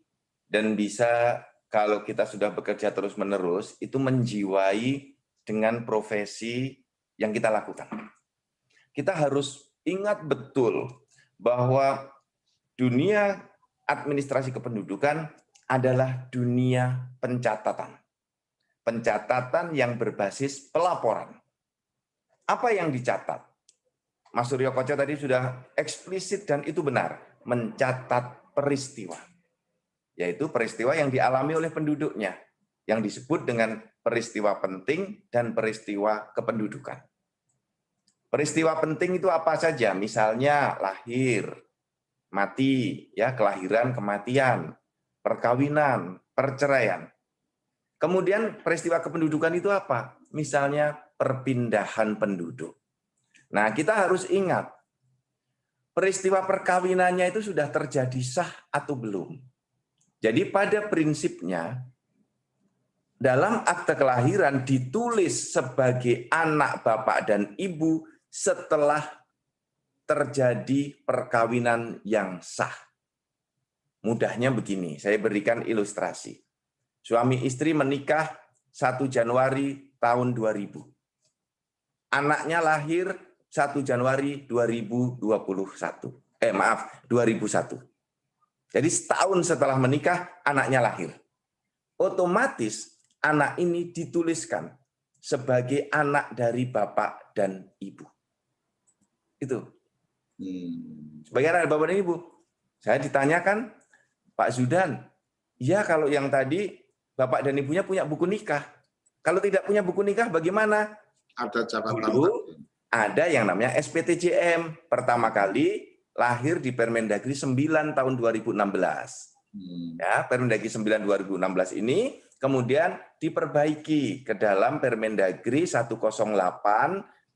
dan bisa kalau kita sudah bekerja terus-menerus, itu menjiwai dengan profesi yang kita lakukan. Kita harus ingat betul bahwa dunia administrasi kependudukan adalah dunia pencatatan. Pencatatan yang berbasis pelaporan. Apa yang dicatat? Mas Surya Koco tadi sudah eksplisit dan itu benar. Mencatat peristiwa. Yaitu peristiwa yang dialami oleh penduduknya. Yang disebut dengan peristiwa penting dan peristiwa kependudukan. Peristiwa penting itu apa saja? Misalnya lahir, mati, ya, kelahiran, kematian, perkawinan, perceraian. Kemudian peristiwa kependudukan itu apa? Misalnya perpindahan penduduk. Nah, kita harus ingat, peristiwa perkawinannya itu sudah terjadi sah atau belum. Jadi pada prinsipnya, dalam akte kelahiran ditulis sebagai anak bapak dan ibu setelah terjadi perkawinan yang sah. Mudahnya begini, saya berikan ilustrasi. Suami istri menikah 1 Januari tahun 2000. Anaknya lahir 1 Januari 2001. 2001. Jadi setahun setelah menikah, anaknya lahir. Otomatis anak ini dituliskan sebagai anak dari bapak dan ibu. Itu. Sebagai anak dari bapak dan ibu. Saya ditanyakan, Pak Zudan, ya kalau yang tadi bapak dan ibunya punya buku nikah. Kalau tidak punya buku nikah bagaimana? Ada catatan. Dulu ada yang namanya SPTJM. Pertama kali lahir di Permendagri 9 tahun 2016. Ya, Permendagri 9 2016 ini kemudian diperbaiki ke dalam Permendagri 108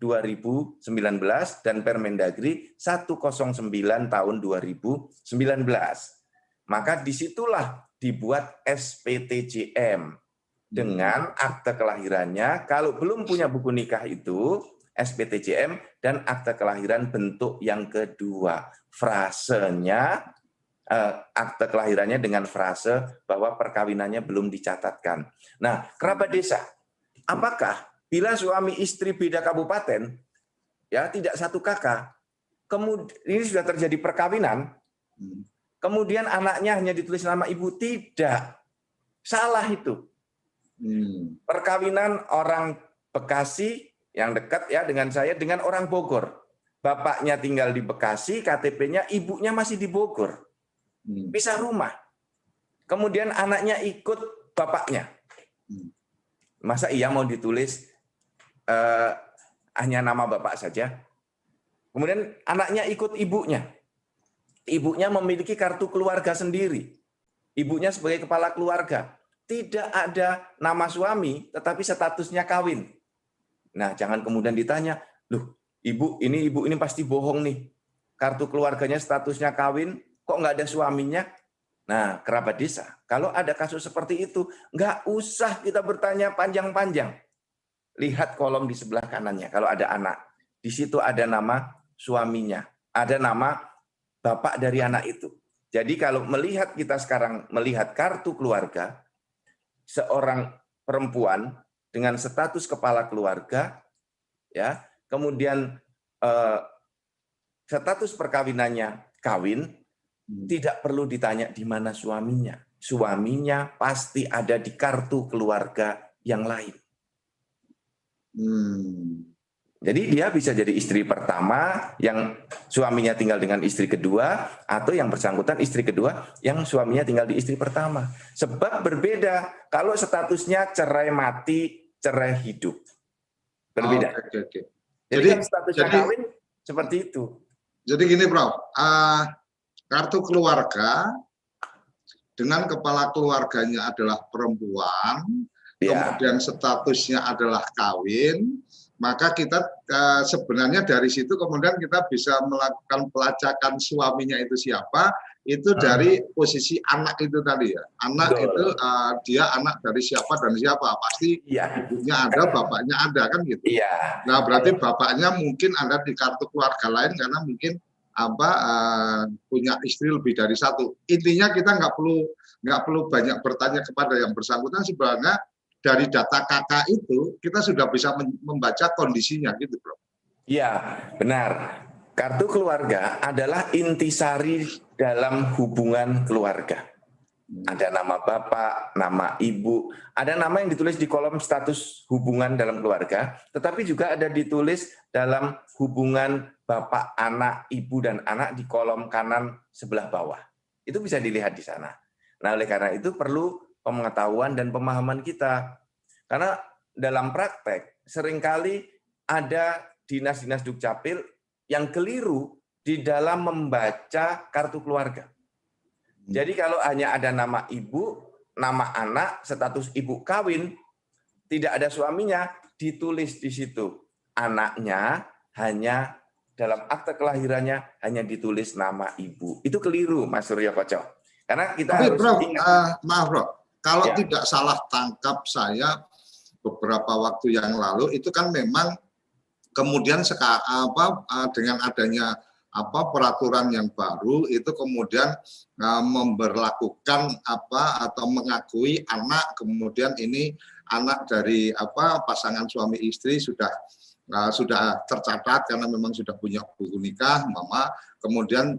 2019 dan Permendagri 109 tahun 2019. Maka disitulah dibuat SPTJM dengan akte kelahirannya. Kalau belum punya buku nikah itu SPTJM dan akte kelahiran bentuk yang kedua. Frasenya akte kelahirannya dengan frase bahwa perkawinannya belum dicatatkan. Nah, kerabat desa, apakah bila suami istri beda kabupaten, ya tidak satu kakak, kemudian ini sudah terjadi perkawinan, kemudian anaknya hanya ditulis nama ibu? Tidak, salah itu. Perkawinan orang Bekasi yang dekat ya dengan saya dengan orang Bogor. Bapaknya tinggal di Bekasi, KTP-nya, ibunya masih di Bogor. Pisah rumah. Kemudian anaknya ikut bapaknya. Masa iya mau ditulis hanya nama bapak saja? Kemudian anaknya ikut ibunya. Ibunya memiliki kartu keluarga sendiri. Ibunya sebagai kepala keluarga. Tidak ada nama suami, tetapi statusnya kawin. Nah, jangan kemudian ditanya, loh, ibu ini pasti bohong nih. Kartu keluarganya statusnya kawin, kok nggak ada suaminya? Nah, kerabat desa, kalau ada kasus seperti itu, nggak usah kita bertanya panjang-panjang. Lihat kolom di sebelah kanannya, kalau ada anak. Di situ ada nama suaminya, ada nama bapak dari anak itu. Jadi kalau melihat kita sekarang melihat kartu keluarga, seorang perempuan dengan status kepala keluarga, ya, kemudian status perkawinannya kawin, tidak perlu ditanya di mana suaminya. Suaminya pasti ada di kartu keluarga yang lain. Jadi dia bisa jadi istri pertama yang suaminya tinggal dengan istri kedua, atau yang bersangkutan istri kedua yang suaminya tinggal di istri pertama. Sebab berbeda kalau statusnya cerai mati, cerai hidup. Berbeda. Oke. Jadi kan statusnya kawin seperti itu. Jadi gini, Prof. Kartu keluarga dengan kepala keluarganya adalah perempuan, kemudian statusnya adalah kawin, maka kita sebenarnya dari situ kemudian kita bisa melakukan pelacakan suaminya itu siapa, itu dari posisi anak itu tadi ya. Anak itu dia anak dari siapa dan siapa, pasti ibunya ada, bapaknya ada, kan gitu. Nah, berarti bapaknya mungkin ada di kartu keluarga lain karena mungkin punya istri lebih dari satu. Intinya kita nggak perlu banyak bertanya kepada yang bersangkutan, sebenarnya dari data kakak itu kita sudah bisa membaca kondisinya gitu, Bro. Iya, benar. Kartu keluarga adalah intisari dalam hubungan keluarga. Ada nama bapak, nama ibu, ada nama yang ditulis di kolom status hubungan dalam keluarga, tetapi juga ada ditulis dalam hubungan bapak, anak, ibu, dan anak di kolom kanan sebelah bawah. Itu bisa dilihat di sana. Nah, oleh karena itu perlu pengetahuan dan pemahaman kita. Karena dalam praktek seringkali ada dinas-dinas Dukcapil yang keliru di dalam membaca kartu keluarga. Jadi kalau hanya ada nama ibu, nama anak, status ibu kawin, tidak ada suaminya, ditulis di situ. Anaknya hanya dalam akte kelahirannya hanya ditulis nama ibu. Itu keliru, Mas Suryo Koco. Karena kita harus ingat. Maaf, Bro. kalau Ya. tidak salah tangkap saya beberapa waktu yang lalu itu kan memang kemudian dengan adanya peraturan yang baru itu kemudian memberlakukan atau mengakui anak, kemudian ini anak dari pasangan suami istri sudah tercatat karena memang sudah punya buku nikah, mama, kemudian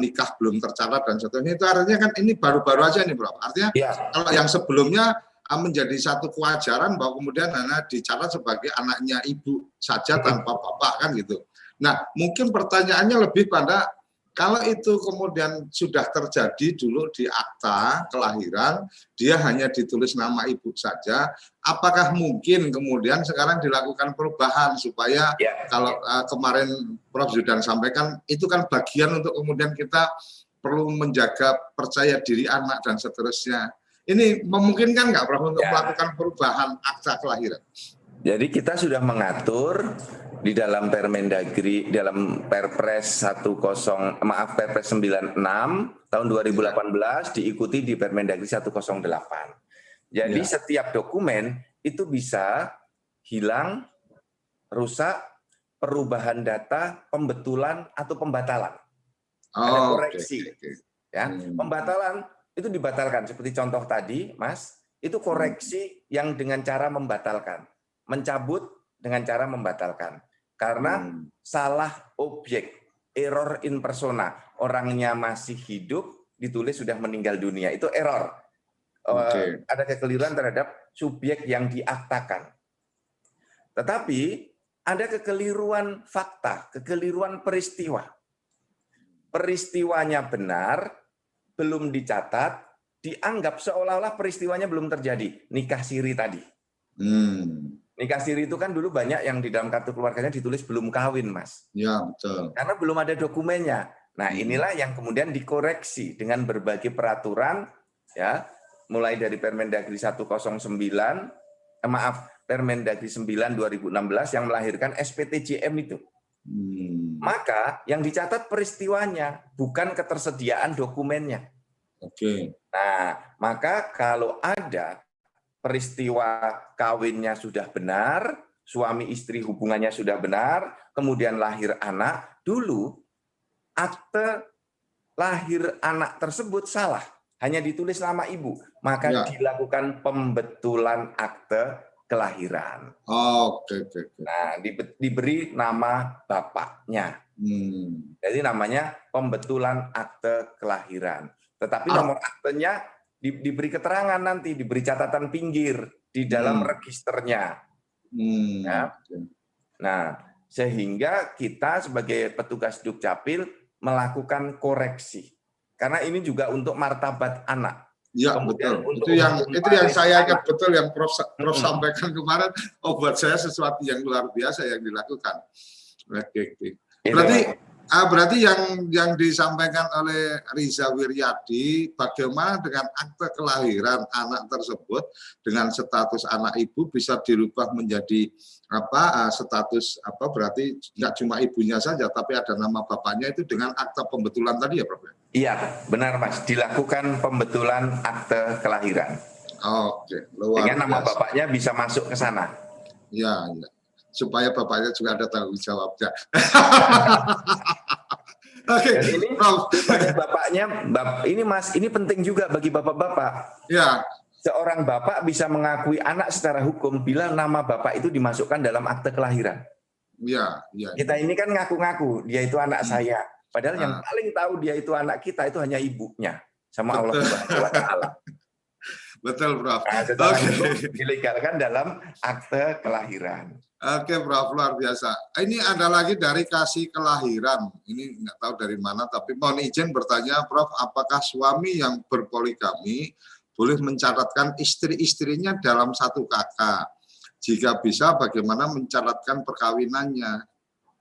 nikah belum tercatat dan seterusnya. Itu artinya kan ini baru-baru aja nih, Bro. Artinya Ya. kalau yang sebelumnya menjadi satu kewajaran bahwa kemudian anak dicatat sebagai anaknya ibu saja tanpa bapak kan gitu. Nah, mungkin pertanyaannya lebih pada kalau itu kemudian sudah terjadi dulu di akta kelahiran, dia hanya ditulis nama ibu saja, apakah mungkin kemudian sekarang dilakukan perubahan supaya kalau kemarin Prof. Zudan sampaikan, itu kan bagian untuk kemudian kita perlu menjaga percaya diri anak dan seterusnya. Ini memungkinkan nggak Prof. untuk melakukan perubahan akta kelahiran? Jadi kita sudah mengatur di dalam Permendagri, dalam Perpres 96 tahun 2018 diikuti di Permendagri 108. Jadi setiap dokumen itu bisa hilang, rusak, perubahan data, pembetulan atau pembatalan. Ada koreksi. Ya, pembatalan itu dibatalkan seperti contoh tadi, Mas, itu koreksi yang dengan cara membatalkan. Mencabut dengan cara membatalkan karena salah objek, error in persona, orangnya masih hidup ditulis sudah meninggal dunia, itu error. Ada kekeliruan terhadap subjek yang diaktakan. Tetapi ada kekeliruan fakta, kekeliruan peristiwa. Peristiwanya benar, belum dicatat, dianggap seolah-olah peristiwanya belum terjadi. Nikah siri tadi. Nikah siri itu kan dulu banyak yang di dalam kartu keluarganya ditulis belum kawin, Mas. Ya, betul. Karena belum ada dokumennya. Nah, inilah yang kemudian dikoreksi dengan berbagai peraturan, ya, mulai dari Permendagri 109, Permendagri 9 2016 yang melahirkan SPTJM itu. Maka yang dicatat peristiwanya, bukan ketersediaan dokumennya. Nah, maka kalau ada peristiwa kawinnya sudah benar, suami istri hubungannya sudah benar, kemudian lahir anak, dulu akte lahir anak tersebut salah, hanya ditulis nama ibu, maka dilakukan pembetulan akte kelahiran. Nah, diberi nama bapaknya. Jadi namanya pembetulan akte kelahiran. Tetapi nomor aktenya diberi keterangan nanti, diberi catatan pinggir di dalam registernya. Ya. Nah, sehingga kita sebagai petugas Dukcapil melakukan koreksi. Karena ini juga untuk martabat anak. Ya, betul. Itu yang saya ingat betul yang Prof sampaikan kemarin. Buat saya sesuatu yang luar biasa yang dilakukan. Berarti yang disampaikan oleh Riza Wiryadi, bagaimana dengan akte kelahiran anak tersebut dengan status anak ibu bisa dirubah menjadi status berarti nggak cuma ibunya saja, tapi ada nama bapaknya itu dengan akte pembetulan tadi ya, Prof? Iya, benar Mas. Dilakukan pembetulan akte kelahiran. Luar dengan nama biasa. bapaknya bisa masuk ke sana. Ya. Supaya bapaknya juga ada tanggung jawabnya. Ini bapaknya, ini Mas, ini penting juga bagi bapak-bapak. Ya. Seorang bapak bisa mengakui anak secara hukum bila nama bapak itu dimasukkan dalam akte kelahiran. Ya. Kita ini kan ngaku-ngaku dia itu anak saya, padahal yang paling tahu dia itu anak kita itu hanya ibunya sama Allah Subhanahu wa Ta'ala. Betul, Prof. Nah, dilegalkan dalam akte kelahiran. Prof, luar biasa. Ini ada lagi dari kasih kelahiran. Ini nggak tahu dari mana, tapi mohon izin bertanya, Prof, apakah suami yang berpoligami boleh mencatatkan istri-istrinya dalam satu KK? Jika bisa, bagaimana mencatatkan perkawinannya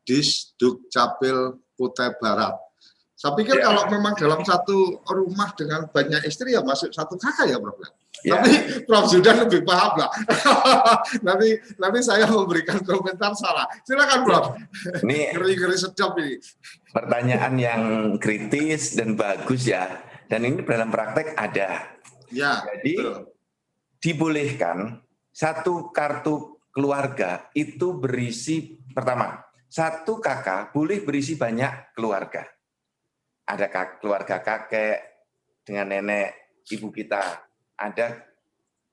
di Dukcapil Kutai Barat? Saya pikir kalau memang dalam satu rumah dengan banyak istri ya masuk satu KK ya, Prof. Tapi Prof Zudan lebih paham lah. nanti saya memberikan komentar salah. Silakan Prof. Ini ngeri sedap ini. Pertanyaan yang kritis dan bagus ya. Dan ini dalam praktek ada. Ya. Jadi betul. dibolehkan satu kartu keluarga itu berisi, pertama, satu kakak boleh berisi banyak keluarga. Ada keluarga kakek dengan nenek, ibu kita. Ada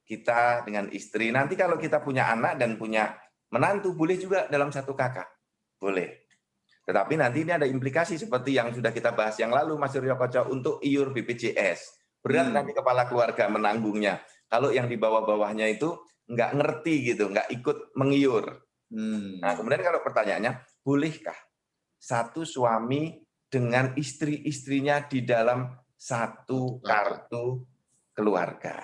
kita dengan istri. Nanti kalau kita punya anak dan punya menantu, boleh juga dalam satu kakak. Boleh. Tetapi nanti ini ada implikasi seperti yang sudah kita bahas yang lalu, Mas Suryo Koco, untuk iur BPJS. Berat nanti kepala keluarga menanggungnya. Kalau yang di bawah-bawahnya itu nggak ngerti gitu, nggak ikut mengiur. Nah, kemudian kalau pertanyaannya, bolehkah satu suami dengan istri-istrinya di dalam satu kartu keluarga?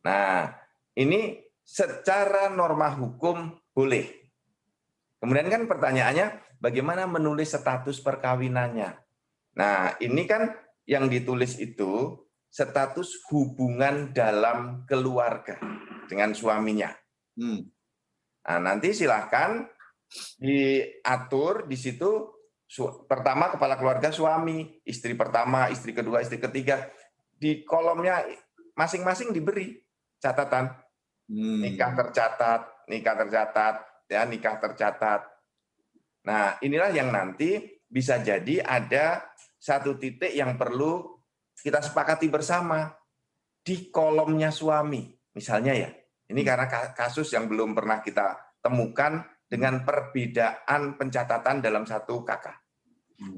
Nah, ini secara norma hukum boleh. Kemudian kan pertanyaannya, bagaimana menulis status perkawinannya? Nah, ini kan yang ditulis itu status hubungan dalam keluarga dengan suaminya. Nah, nanti silahkan diatur di situ, pertama kepala keluarga suami, istri pertama, istri kedua, istri ketiga. Di kolomnya masing-masing diberi catatan. Nikah tercatat, ya, nikah tercatat. Nah, inilah yang nanti bisa jadi ada satu titik yang perlu kita sepakati bersama di kolomnya suami. Misalnya ya, ini karena kasus yang belum pernah kita temukan dengan perbedaan pencatatan dalam satu kakak.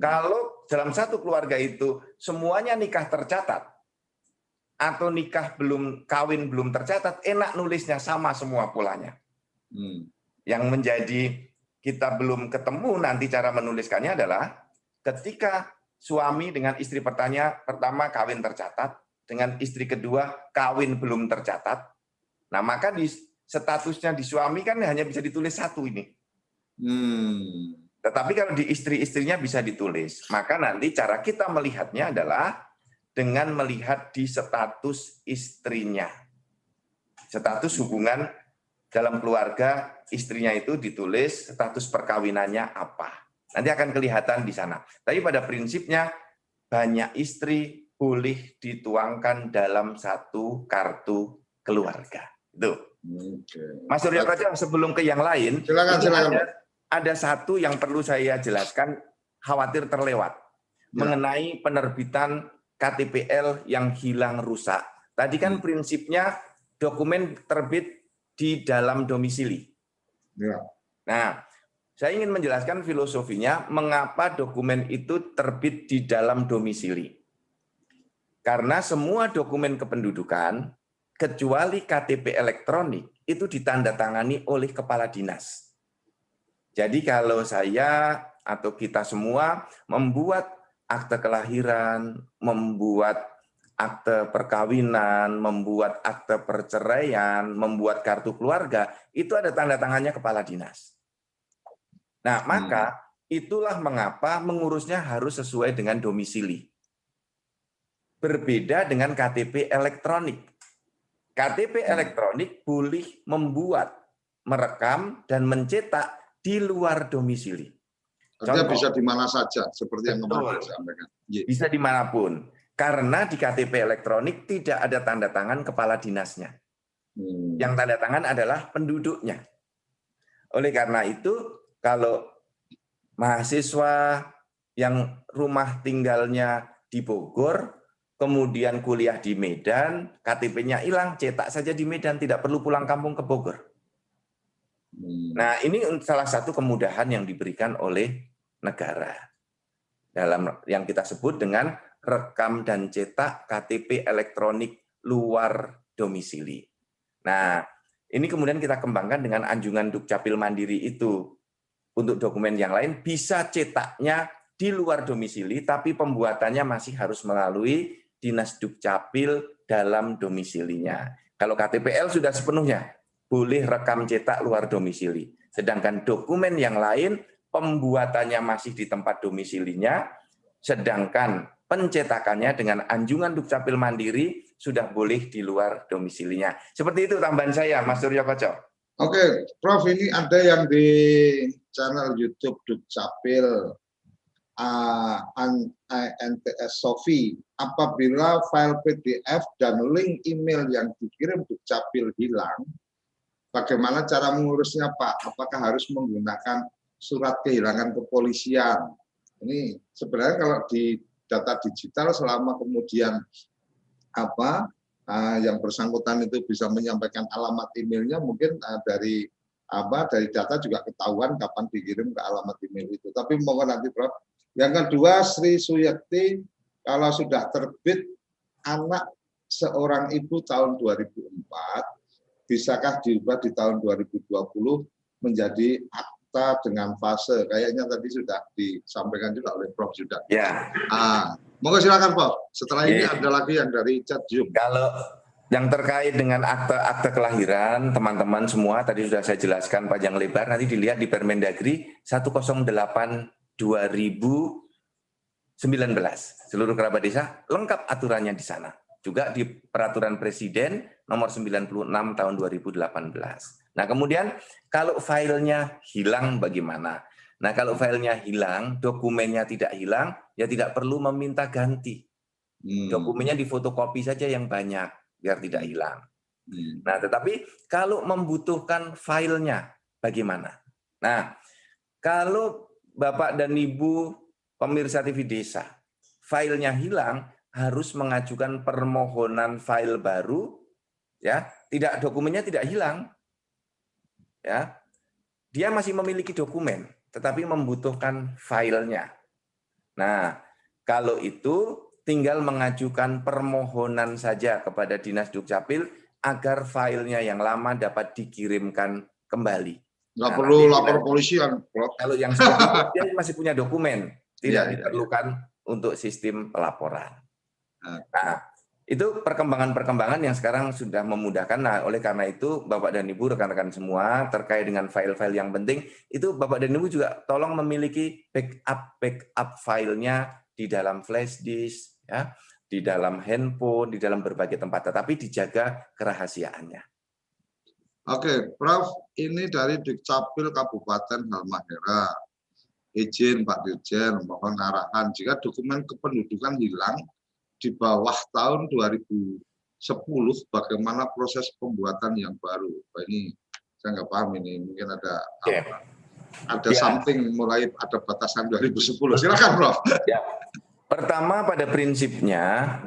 Kalau dalam satu keluarga itu semuanya nikah tercatat atau nikah kawin belum tercatat, enak nulisnya sama semua polanya. Yang menjadi kita belum ketemu nanti cara menuliskannya adalah ketika suami dengan istri pertama kawin tercatat, dengan istri kedua kawin belum tercatat. Nah, maka di statusnya di suami kan hanya bisa ditulis satu ini. Tetapi kalau di istri-istrinya bisa ditulis. Maka nanti cara kita melihatnya adalah dengan melihat di status istrinya. Status hubungan dalam keluarga istrinya itu ditulis status perkawinannya apa. Nanti akan kelihatan di sana. Tapi pada prinsipnya banyak istri boleh dituangkan dalam satu kartu keluarga. Itu. Mas Suryo Koco, sebelum ke yang lain, silakan. Ada satu yang perlu saya jelaskan, khawatir terlewat, mengenai penerbitan KTPL yang hilang rusak. Tadi kan prinsipnya dokumen terbit di dalam domisili. Nah, saya ingin menjelaskan filosofinya mengapa dokumen itu terbit di dalam domisili. Karena semua dokumen kependudukan, kecuali KTP elektronik, itu ditandatangani oleh kepala dinas. Jadi kalau saya atau kita semua membuat akte kelahiran, membuat akte perkawinan, membuat akte perceraian, membuat kartu keluarga, itu ada tanda tangannya kepala dinas. Nah, maka itulah mengapa mengurusnya harus sesuai dengan domisili. Berbeda dengan KTP elektronik. KTP elektronik boleh membuat, merekam, dan mencetak di luar domisili. Artinya bisa di mana saja, seperti yang kemarin saya sampaikan. Bisa dimanapun. Karena di KTP elektronik tidak ada tanda tangan kepala dinasnya. Yang tanda tangan adalah penduduknya. Oleh karena itu, kalau mahasiswa yang rumah tinggalnya di Bogor, kemudian kuliah di Medan, KTP-nya hilang, cetak saja di Medan, tidak perlu pulang kampung ke Bogor. Nah, ini salah satu kemudahan yang diberikan oleh negara dalam yang kita sebut dengan rekam dan cetak KTP elektronik luar domisili. Nah, ini kemudian kita kembangkan dengan anjungan Dukcapil Mandiri itu. Untuk dokumen yang lain bisa cetaknya di luar domisili, tapi pembuatannya masih harus melalui Dinas Dukcapil dalam domisilinya. Kalau KTPL sudah sepenuhnya boleh rekam cetak luar domisili. Sedangkan dokumen yang lain pembuatannya masih di tempat domisilinya, sedangkan pencetakannya dengan anjungan Dukcapil Mandiri sudah boleh di luar domisilinya. Seperti itu tambahan saya, Mas Suryo Koco. Oke, Prof, ini ada yang di channel YouTube Dukcapil INTS Sofi, apabila file PDF dan link email yang dikirim Dukcapil hilang, bagaimana cara mengurusnya Pak? Apakah harus menggunakan surat kehilangan kepolisian? Ini sebenarnya kalau di data digital selama kemudian yang bersangkutan itu bisa menyampaikan alamat emailnya, mungkin dari data juga ketahuan kapan dikirim ke alamat email itu. Tapi mohon nanti Prof. Yang kedua, Sri Suyakti, kalau sudah terbit anak seorang ibu tahun 2004, bisakah diubah di tahun 2020 menjadi akta dengan fase? Kayaknya tadi sudah disampaikan juga oleh Prof. Yuda. Ya. Monggo silakan Prof. Setelah ini ada lagi yang dari chat Zoom. Kalau yang terkait dengan akte kelahiran, teman-teman semua tadi sudah saya jelaskan panjang lebar, nanti dilihat di Permendagri 108/2019. Seluruh kerabat desa lengkap aturannya di sana. Juga di Peraturan Presiden nomor 96 tahun 2018. Nah, kemudian kalau filenya hilang bagaimana? Nah, kalau filenya hilang, dokumennya tidak hilang, ya tidak perlu meminta ganti. Dokumennya difotokopi saja yang banyak, biar tidak hilang. Nah, tetapi kalau membutuhkan filenya, bagaimana? Nah, kalau Bapak dan Ibu pemirsa TV Desa, filenya hilang, harus mengajukan permohonan file baru, ya, dokumennya tidak hilang, ya, dia masih memiliki dokumen, tetapi membutuhkan filenya. Nah, kalau itu tinggal mengajukan permohonan saja kepada Dinas Dukcapil agar filenya yang lama dapat dikirimkan kembali. Nggak perlu lapor polisian, Prof. Kalau yang seperti itu, dia masih punya dokumen, tidak diperlukan untuk sistem pelaporan. Nah, itu perkembangan-perkembangan yang sekarang sudah memudahkan. Nah, oleh karena itu, Bapak dan Ibu, rekan-rekan semua, terkait dengan file-file yang penting, itu Bapak dan Ibu juga tolong memiliki backup filenya di dalam flash disk, ya, di dalam handphone, di dalam berbagai tempat, tetapi dijaga kerahasiaannya. Oke, Prof, ini dari Dukcapil Kabupaten Halmahera. Izin Pak Dirjen, mohon arahan jika dokumen kependudukan hilang di bawah tahun 2010, bagaimana proses pembuatan yang baru? Ini saya nggak paham ini, mungkin ada something mulai ada batasan 2010. Silakan, Prof. Ya. Pertama, pada prinsipnya,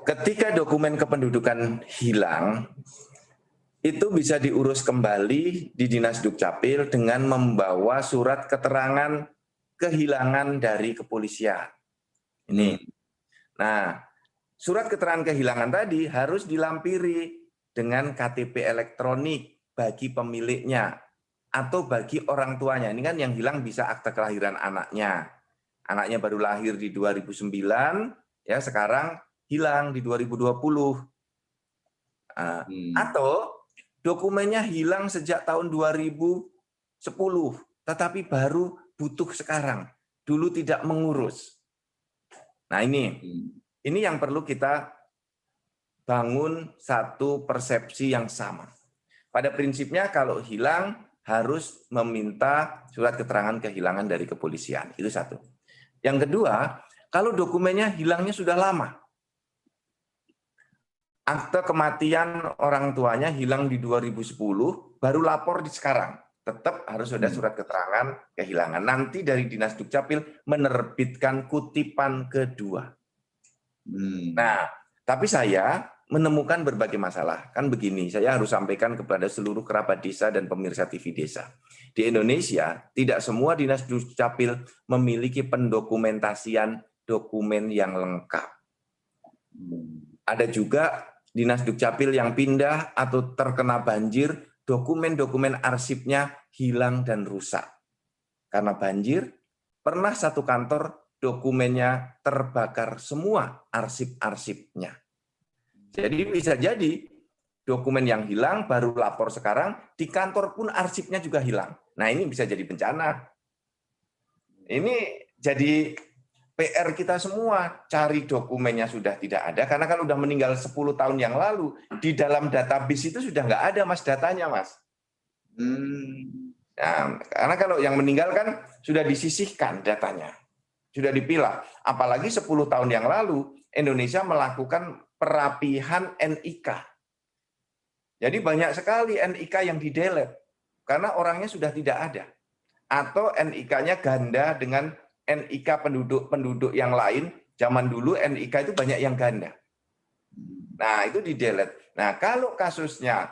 ketika dokumen kependudukan hilang, itu bisa diurus kembali di Dinas Dukcapil dengan membawa surat keterangan kehilangan dari kepolisian. Ini. Nah, surat keterangan kehilangan tadi harus dilampiri dengan KTP elektronik bagi pemiliknya atau bagi orang tuanya. Ini kan yang hilang bisa akte kelahiran anaknya. Anaknya baru lahir di 2009, ya sekarang hilang di 2020. Atau dokumennya hilang sejak tahun 2010, tetapi baru butuh sekarang. Dulu tidak mengurus. Nah ini yang perlu kita bangun satu persepsi yang sama. Pada prinsipnya kalau hilang harus meminta surat keterangan kehilangan dari kepolisian. Itu satu. Yang kedua, kalau dokumennya hilangnya sudah lama. Akte kematian orang tuanya hilang di 2010, baru lapor di sekarang. Tetap harus ada surat keterangan kehilangan. Nanti dari Dinas Dukcapil menerbitkan kutipan kedua. Nah, tapi saya menemukan berbagai masalah. Kan begini, saya harus sampaikan kepada seluruh kerabat desa dan pemirsa TV Desa. Di Indonesia, tidak semua Dinas Dukcapil memiliki pendokumentasian dokumen yang lengkap. Ada juga Dinas Dukcapil yang pindah atau terkena banjir, dokumen-dokumen arsipnya hilang dan rusak. Karena banjir, pernah satu kantor dokumennya terbakar semua arsip-arsipnya. Jadi bisa jadi dokumen yang hilang baru lapor sekarang, di kantor pun arsipnya juga hilang. Nah ini bisa jadi bencana. Ini jadi PR kita semua, cari dokumennya sudah tidak ada, karena kan udah meninggal 10 tahun yang lalu, di dalam database itu sudah nggak ada Mas datanya Mas. Nah, karena kalau yang meninggal kan sudah disisihkan datanya. sudah dipilah. Apalagi 10 tahun yang lalu Indonesia melakukan perapihan NIK. Jadi banyak sekali NIK yang di-delete karena orangnya sudah tidak ada. Atau NIK-nya ganda dengan NIK penduduk yang lain. Zaman dulu NIK itu banyak yang ganda. Nah, itu di-delete. Nah, kalau kasusnya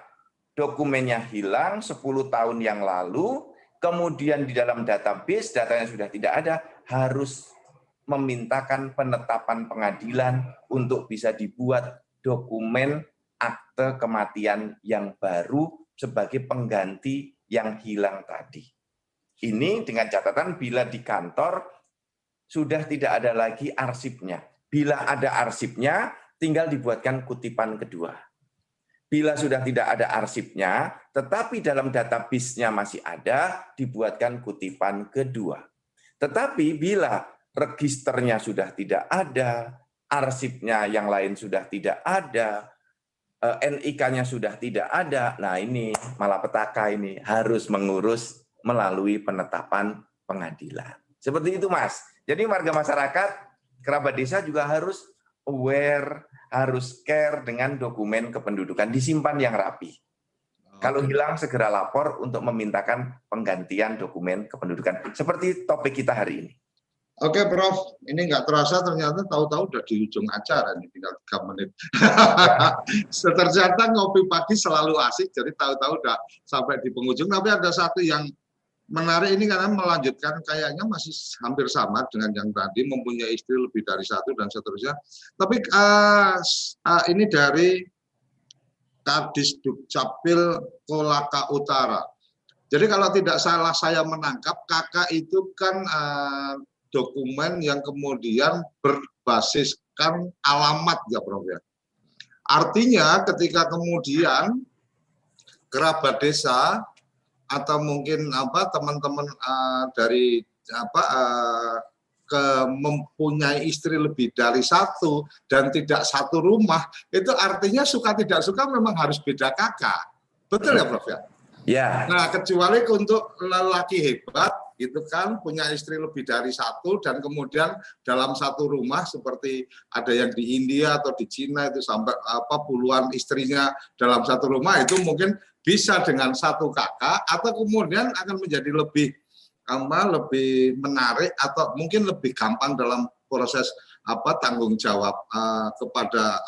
dokumennya hilang 10 tahun yang lalu, kemudian di dalam database datanya sudah tidak ada, harus memintakan penetapan pengadilan untuk bisa dibuat dokumen akte kematian yang baru sebagai pengganti yang hilang tadi. Ini dengan catatan bila di kantor sudah tidak ada lagi arsipnya. Bila ada arsipnya, tinggal dibuatkan kutipan kedua. Bila sudah tidak ada arsipnya, tetapi dalam database-nya masih ada, dibuatkan kutipan kedua. Tetapi bila registernya sudah tidak ada, arsipnya yang lain sudah tidak ada, NIK-nya sudah tidak ada, nah ini malapetaka ini harus mengurus melalui penetapan pengadilan. Seperti itu, Mas. Jadi warga masyarakat, kerabat desa juga harus aware, harus care dengan dokumen kependudukan, disimpan yang rapi. Kalau hilang segera lapor untuk memintakan penggantian dokumen kependudukan. Seperti topik kita hari ini. Oke, Prof. Ini nggak terasa ternyata tahu-tahu udah di ujung acara nih, tinggal 3 menit. Ternyata ngopi pagi selalu asik, jadi tahu-tahu udah sampai di penghujung. Tapi ada satu yang menarik ini karena melanjutkan kayaknya masih hampir sama dengan yang tadi, mempunyai istri lebih dari satu dan seterusnya. Tapi ini dari Kadis Dukcapil Kolaka Utara. Jadi kalau tidak salah saya menangkap, KK itu kan dokumen yang kemudian berbasiskan alamat ya Prof ya. Artinya ketika kemudian kerabat desa atau mungkin teman-teman dari mempunyai istri lebih dari satu dan tidak satu rumah, itu artinya suka tidak suka memang harus beda kakak. Betul ya Prof ya? Ya. Nah, kecuali untuk lelaki hebat gitu kan, punya istri lebih dari satu dan kemudian dalam satu rumah seperti ada yang di India atau di Cina itu sampai puluhan istrinya dalam satu rumah, itu mungkin bisa dengan satu kakak atau kemudian akan menjadi lebih menarik atau mungkin lebih gampang dalam proses tanggung jawab kepada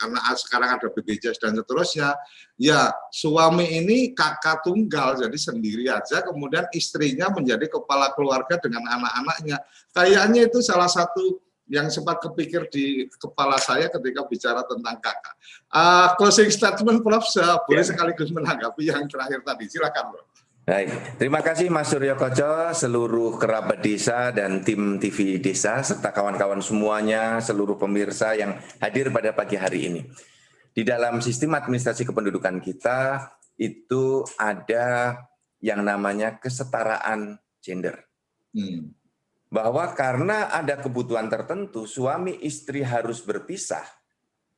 karena sekarang ada BPJS dan seterusnya. Ya, suami ini kakak tunggal, jadi sendiri aja, kemudian istrinya menjadi kepala keluarga dengan anak-anaknya. Kayaknya itu salah satu yang sempat kepikir di kepala saya ketika bicara tentang kakak. Closing statement Prof, boleh sekaligus menanggapi yang terakhir tadi. Silakan Prof. Baik, terima kasih Mas Suryo Koco, seluruh kerabat desa dan tim TV Desa, serta kawan-kawan semuanya, seluruh pemirsa yang hadir pada pagi hari ini. Di dalam sistem administrasi kependudukan kita, itu ada yang namanya kesetaraan gender. Bahwa karena ada kebutuhan tertentu, suami istri harus berpisah,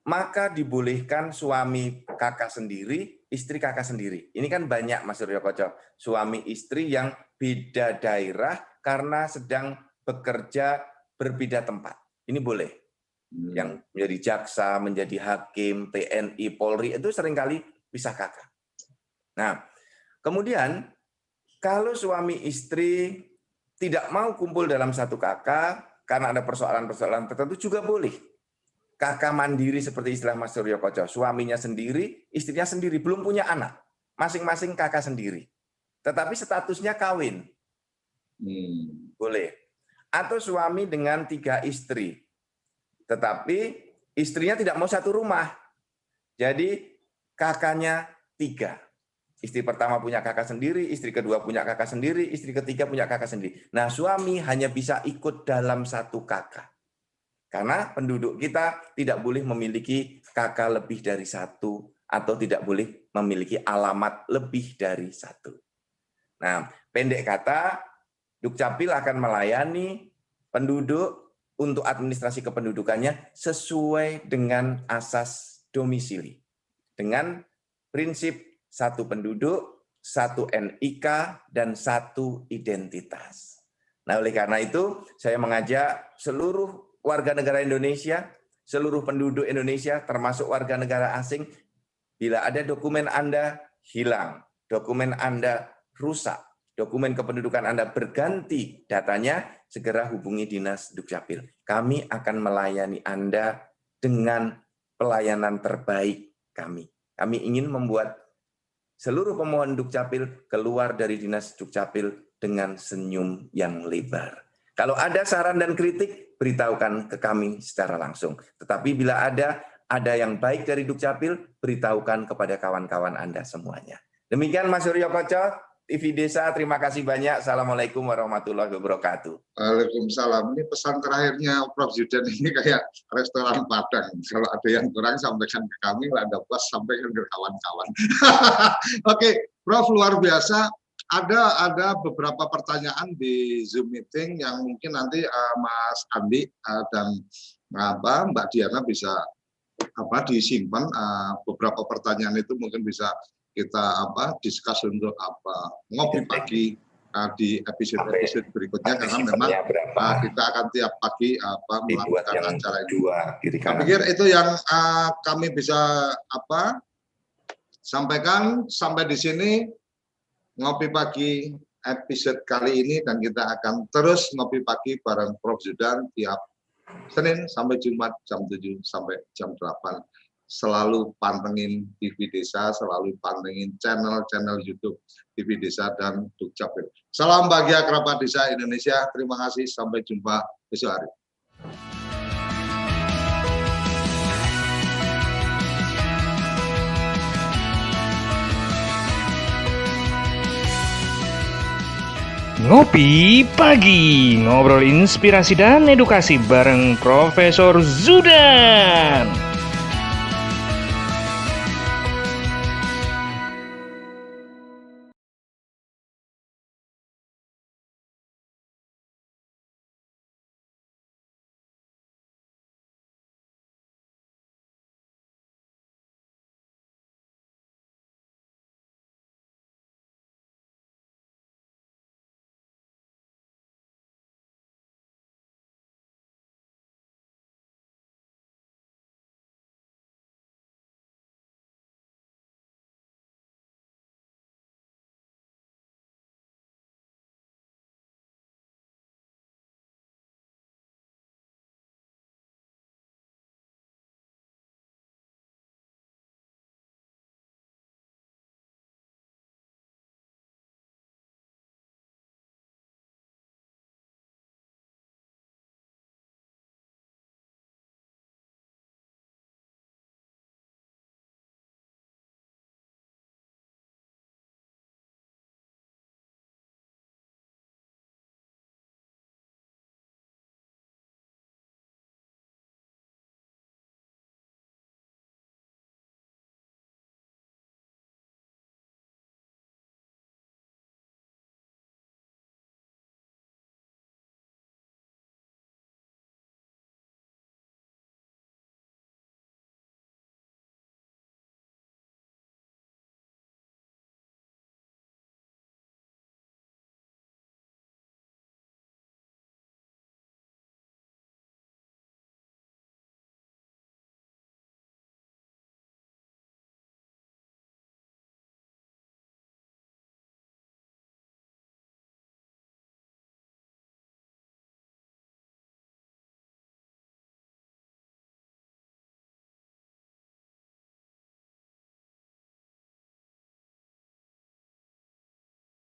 maka dibolehkan suami kakak sendiri, istri kakak sendiri. Ini kan banyak Mas Suryo Koco, suami istri yang beda daerah karena sedang bekerja berbeda tempat. Ini boleh. Yang menjadi jaksa, menjadi hakim, TNI, Polri, itu seringkali pisah kakak. Nah, kemudian kalau suami istri tidak mau kumpul dalam satu kakak karena ada persoalan-persoalan tertentu juga boleh. Kakak mandiri seperti istilah Mas Suryo Koco, suaminya sendiri, istrinya sendiri, belum punya anak. Masing-masing kakak sendiri. Tetapi statusnya kawin. Boleh. Atau suami dengan 3 istri. Tetapi istrinya tidak mau satu rumah. Jadi kakaknya 3. Istri pertama punya kakak sendiri, istri kedua punya kakak sendiri, istri ketiga punya kakak sendiri. Nah, suami hanya bisa ikut dalam satu kakak. Karena penduduk kita tidak boleh memiliki kakak lebih dari 1 atau tidak boleh memiliki alamat lebih dari 1. Nah, pendek kata, Dukcapil akan melayani penduduk untuk administrasi kependudukannya sesuai dengan asas domisili. Dengan prinsip 1 penduduk, 1 NIK, dan 1 identitas. Nah, oleh karena itu, saya mengajak seluruh warga negara Indonesia, seluruh penduduk Indonesia, termasuk warga negara asing, bila ada dokumen Anda hilang, dokumen Anda rusak, dokumen kependudukan Anda berganti datanya, segera hubungi Dinas Dukcapil. Kami akan melayani Anda dengan pelayanan terbaik kami. Kami ingin membuat seluruh pemohon Dukcapil keluar dari Dinas Dukcapil dengan senyum yang lebar. Kalau ada saran dan kritik, beritahukan ke kami secara langsung. Tetapi bila ada yang baik dari Dukcapil, beritahukan kepada kawan-kawan Anda semuanya. Demikian Mas Suryo Koco, TV Desa, terima kasih banyak. Assalamualaikum warahmatullahi wabarakatuh. Waalaikumsalam. Ini pesan terakhirnya Prof. Zudan ini kayak restoran Padang. Kalau ada yang kurang, sampaikan ke kami. Kalau ada pas, sampaikan ke kawan-kawan. Oke, Prof. Luar biasa. Ada beberapa pertanyaan di Zoom meeting yang mungkin nanti Mas Andi dan Mbak Diana bisa disimpan. Beberapa pertanyaan itu mungkin bisa kita diskus untuk ngopi pagi di episode berikutnya, karena memang kita akan tiap pagi melakukan acara ini. Saya pikir itu yang kami bisa sampaikan sampai di sini. Ngopi pagi episode kali ini, dan kita akan terus ngopi pagi bareng Prof. Zudan tiap Senin sampai Jumat jam 7 sampai jam 8. Selalu pantengin TV Desa, selalu pantengin channel-channel YouTube TV Desa dan Dukcapil. Salam bahagia kerabat desa Indonesia. Terima kasih, sampai jumpa besok hari. Ngopi Pagi, ngobrol inspirasi dan edukasi bareng Profesor Zudan.